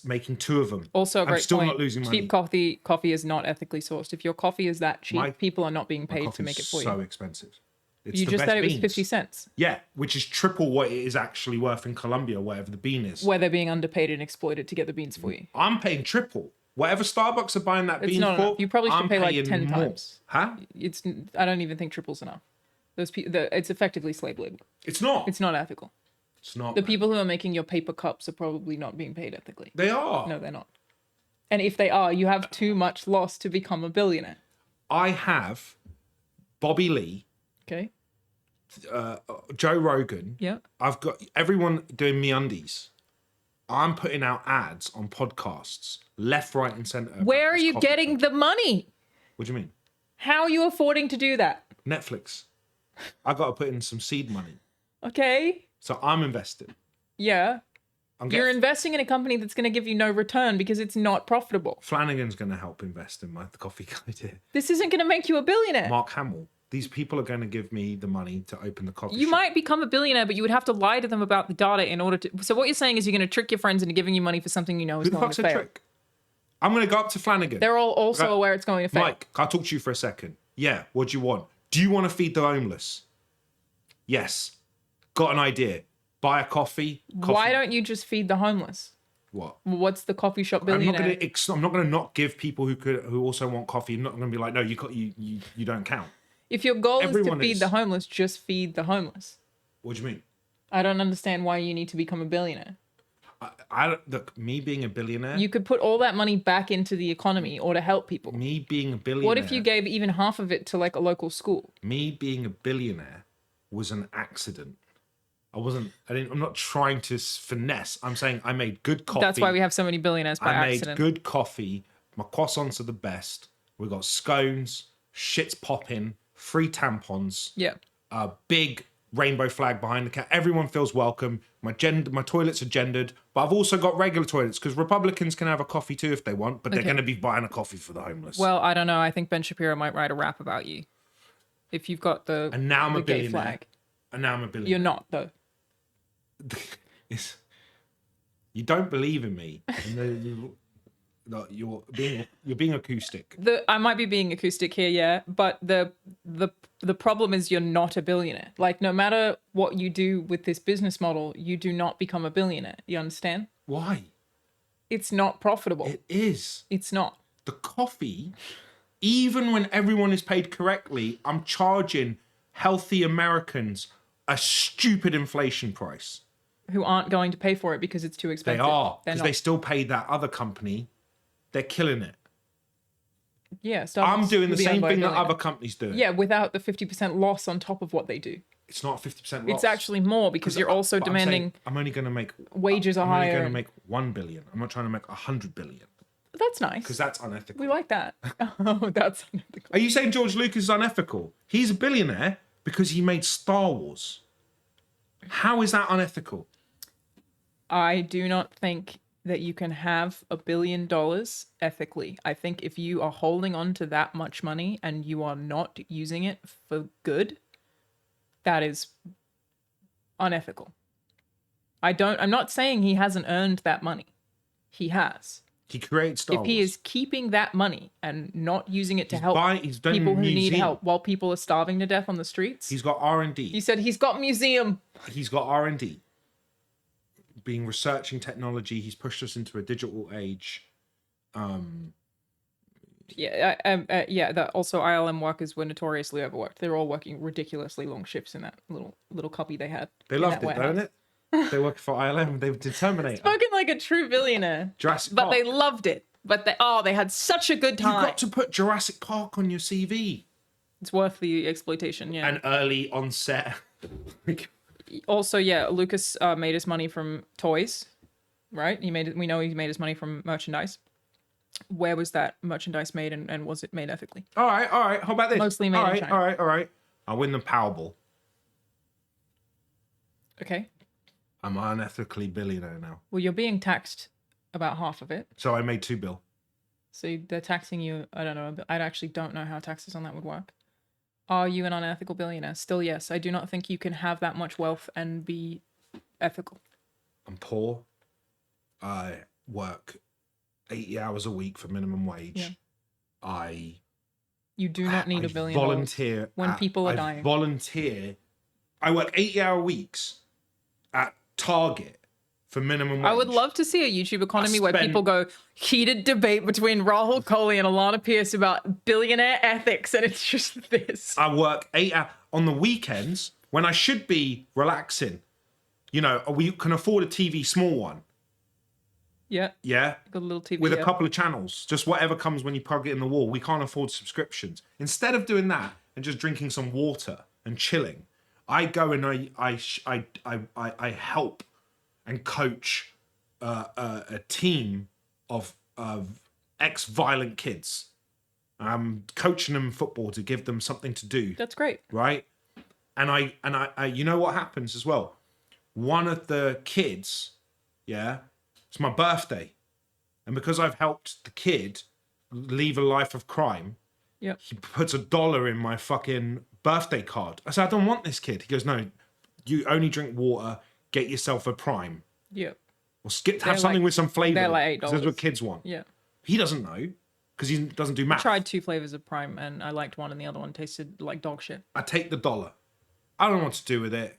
making 2 of them. Also, a great I'm still point. not losing money. Cheap coffee is not ethically sourced. If your coffee is that cheap, people are not being paid to make it for you. So expensive. It's You the just best said it was beans. 50 cents. Yeah, which is triple what it is actually worth in Colombia, whatever the bean is. Where they're being underpaid and exploited to get the beans for you. I'm paying triple. Whatever Starbucks are buying that It's bean not for, enough. You probably should I'm pay like paying 10 more. times. Huh? I don't even think triple's enough. Those it's effectively slave labor. It's not. It's not ethical. It's not. The people who are making your paper cups are probably not being paid ethically. They are. No, they're not. And if they are, you have too much loss to become a billionaire. I have Bobby Lee, Okay. Joe Rogan. Yeah. I've got everyone doing MeUndies. I'm putting out ads on podcasts, left, right, and center. Where are you getting the money? What do you mean? How are you affording to do that? Netflix. I got to put in some seed money. Okay. So I'm investing. Yeah. I'm You're getting. investing in a company that's going to give you no return because it's not profitable. Flanagan's going to help invest in my coffee idea. This isn't going to make you a billionaire. Mark Hamill. These people are going to give me the money to open the coffee You shop. might become a billionaire, but you would have to lie to them about the data in order to. So what you're saying is you're going to trick your friends into giving you money for something you know is Who the going fuck's to a fail. trick? I'm going to go up to Flanagan. They're all also Okay. aware it's going to fail. Mike, can I talk to you for a second? Yeah, what do you want? Do you want to feed the homeless? Yes. Got an idea. Buy a coffee. Why don't you just feed the homeless? What? What's the coffee shop I'm billionaire? not going to not give people who also want coffee. I'm not going to be like, no, you don't count. If your goal Everyone is to feed is. the homeless, just feed the homeless. What do you mean? I don't understand why you need to become a billionaire. I don't look. Me being a billionaire. You could put all that money back into the economy or to help people. Me being a billionaire. What if you gave even half of it to like a local school? Me being a billionaire was an accident. I'm not trying to finesse. I'm saying I made good coffee. That's why we have so many billionaires by I accident. made good coffee. My croissants are the best. We got scones. Shit's popping. Free tampons. Yeah. A big rainbow flag behind the cat. Everyone feels welcome. My toilets are gendered, but I've also got regular toilets because Republicans can have a coffee too if they want, but they're Okay. going to be buying a coffee for the homeless. Well, I don't know. I think Ben Shapiro might write a rap about you. If you've got the and now I'm the a gay billionaire. flag. And now I'm a billionaire. You're not though. You don't believe in me. You're being acoustic. I might be being acoustic here, yeah, but the problem is you're not a billionaire. Like no matter what you do with this business model, you do not become a billionaire. You understand? Why? It's not profitable. It is. It's not. The coffee, even when everyone is paid correctly, I'm charging healthy Americans a stupid inflation price. Who aren't going to pay for it because it's too They expensive. are, They're because not. they still pay that other company. They're killing it. Yeah, Starbucks I'm doing the would be same owned by a thing that billionaire. other companies do. Yeah, without the 50% loss on top of what they do. It's not 50% loss. It's actually more because you're also But I'm saying demanding I'm only going to make wages are I'm only higher. going to make 1 billion. I'm not trying to make 100 billion That's nice. because that's unethical. We like that. Oh, that's unethical. Are you saying George Lucas is unethical? He's a billionaire because he made Star Wars. How is that unethical? I do not think that you can have $1 billion ethically. I think if you are holding on to that much money and you are not using it for good, that is unethical. I'm not saying he hasn't earned that money. He has. He created Star If Wars. he is keeping that money and not using it to help he's done people who need museum. help while people are starving to death on the streets. He's got R&D. You said he's got museum. He's got R&D. Being researching technology. He's pushed us into a digital age. Yeah, that also ILM workers were notoriously overworked. They were all working ridiculously long shifts in that little copy they had. They in loved that it, warehouse. don't it? They work for ILM. They did Terminator. Spoken like a true billionaire. Jurassic But Park. they loved it. But they had such a good You time. got to put Jurassic Park on your CV. It's worth the exploitation, yeah. An early onset. Also, yeah, Lucas made his money from toys, right? We know he made his money from merchandise. Where was that merchandise made, and was it made ethically? All right. How about this? Mostly made in China. All right. I win the Powerball. Okay. I'm unethically billionaire now. Well, you're being taxed about half of it. So I made $2 billion. So they're taxing you. I don't know. I actually don't know how taxes on that would work. Are you an unethical billionaire? Still, yes. I do not think you can have that much wealth and be ethical. I'm poor. I work 80 hours a week for minimum wage. Yeah. You do not need $1 billion volunteer when people are I dying. Volunteer. I work 80-hour weeks at Target for minimum wage. I would love to see a YouTube economy where people go heated debate between Rahul Kohli and Alanah Pierce about billionaire ethics, and it's just this. I work 8 hours on the weekends when I should be relaxing. You know, we can afford a TV, small one. Yeah. Yeah. Got a little TV. With a couple of channels, just whatever comes when you plug it in the wall. We can't afford subscriptions. Instead of doing that and just drinking some water and chilling, I go and I help and coach a team of ex-violent kids. I'm coaching them in football to give them something to do. That's great. Right? And I you know what happens as well? One of the kids, yeah, it's my birthday. And because I've helped the kid leave a life of crime, yep, he puts $1 in my fucking birthday card. I said, I don't want this kid. He goes, no, you only drink water, get yourself a prime. Yep. Or have something with some flavor. They're like $8. That's what kids want. Yeah. He doesn't know because he doesn't do I math. tried 2 flavors of Prime and I liked one and the other one tasted like dog shit. I take the $1. I don't know what to do with it.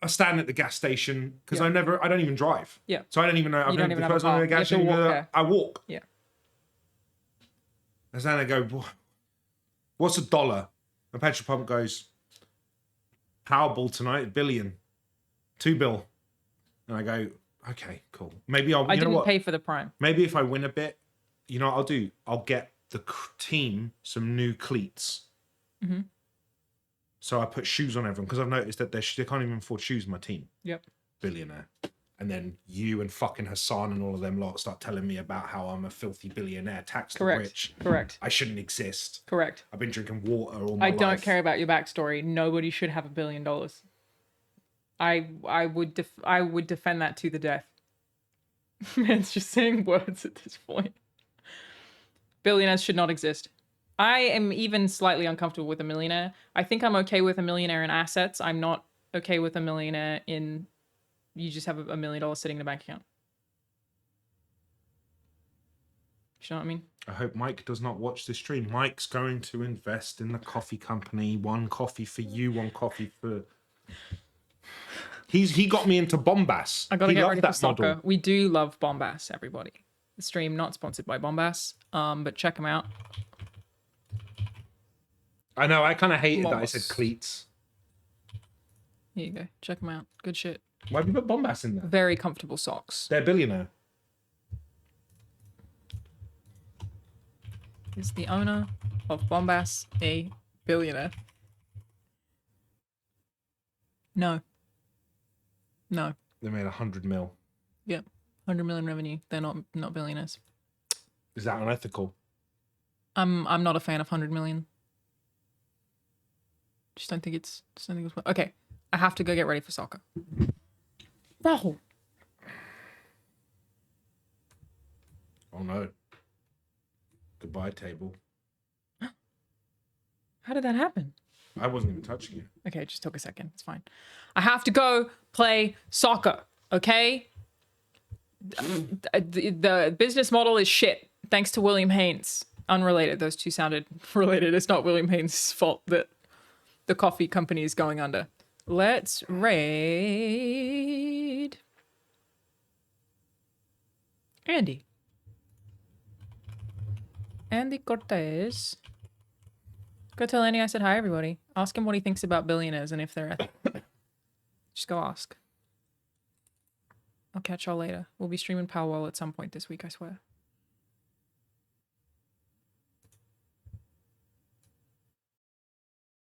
I stand at the gas station because I don't even drive. Yeah. So I don't even know. I've You don't been even the have a first one at the car. gas You have to station. walk there. I walk. Yeah. And then I go, what's $1? The petrol pump goes, Powerball tonight, $1 billion. $2 billion. And I go, okay, cool. Maybe I'll. I didn't pay for the Prime. Maybe if I win a bit, you know what I'll do? I'll get the team some new cleats. Mm-hmm. So I put shoes on everyone because I've noticed that they can't even afford shoes in my team. Yep. Billionaire. And then you and fucking Hassan and all of them lot start telling me about how I'm a filthy billionaire, tax the rich. Correct. I shouldn't exist. Correct. I've been drinking water all my life. I don't care about your backstory. Nobody should have $1 billion. I would defend that to the death. Man's just saying words at this point. Billionaires should not exist. I am even slightly uncomfortable with a millionaire. I think I'm okay with a millionaire in assets. I'm not okay with a millionaire in you just have $1 million sitting in a bank account. You know what I mean? I hope Mike does not watch this stream. Mike's going to invest in the coffee company. 1 coffee for you, 1 coffee for... He got me into Bombas. I gotta He get loved ready for that soccer. model. We do love Bombas, everybody. The stream not sponsored by Bombas, but check them out. I know, I kind of hated that I said cleats. Here you go. Check them out. Good shit. Why have you put Bombas in there? Very comfortable socks. They're a billionaire. Is the owner of Bombas a billionaire? No. No. They made 100 mil. Yep. 100 million revenue. They're not billionaires. Is that unethical? I'm not a fan of 100 million. Just don't think it's okay. I have to go get ready for soccer. Rahul. Oh no. Goodbye table. How did that happen? I wasn't even touching you. Okay, it just took a second. It's fine. I have to go play soccer, okay? The business model is shit. Thanks to William Haynes. Unrelated. Those two sounded related. It's not William Haynes' fault that the coffee company is going under. Let's raid Andy. Andy Cortez. Go tell Andy I said hi, everybody. Ask him what he thinks about billionaires and if they're ethical. Just go ask. I'll catch y'all later. We'll be streaming Powerwall at some point this week, I swear.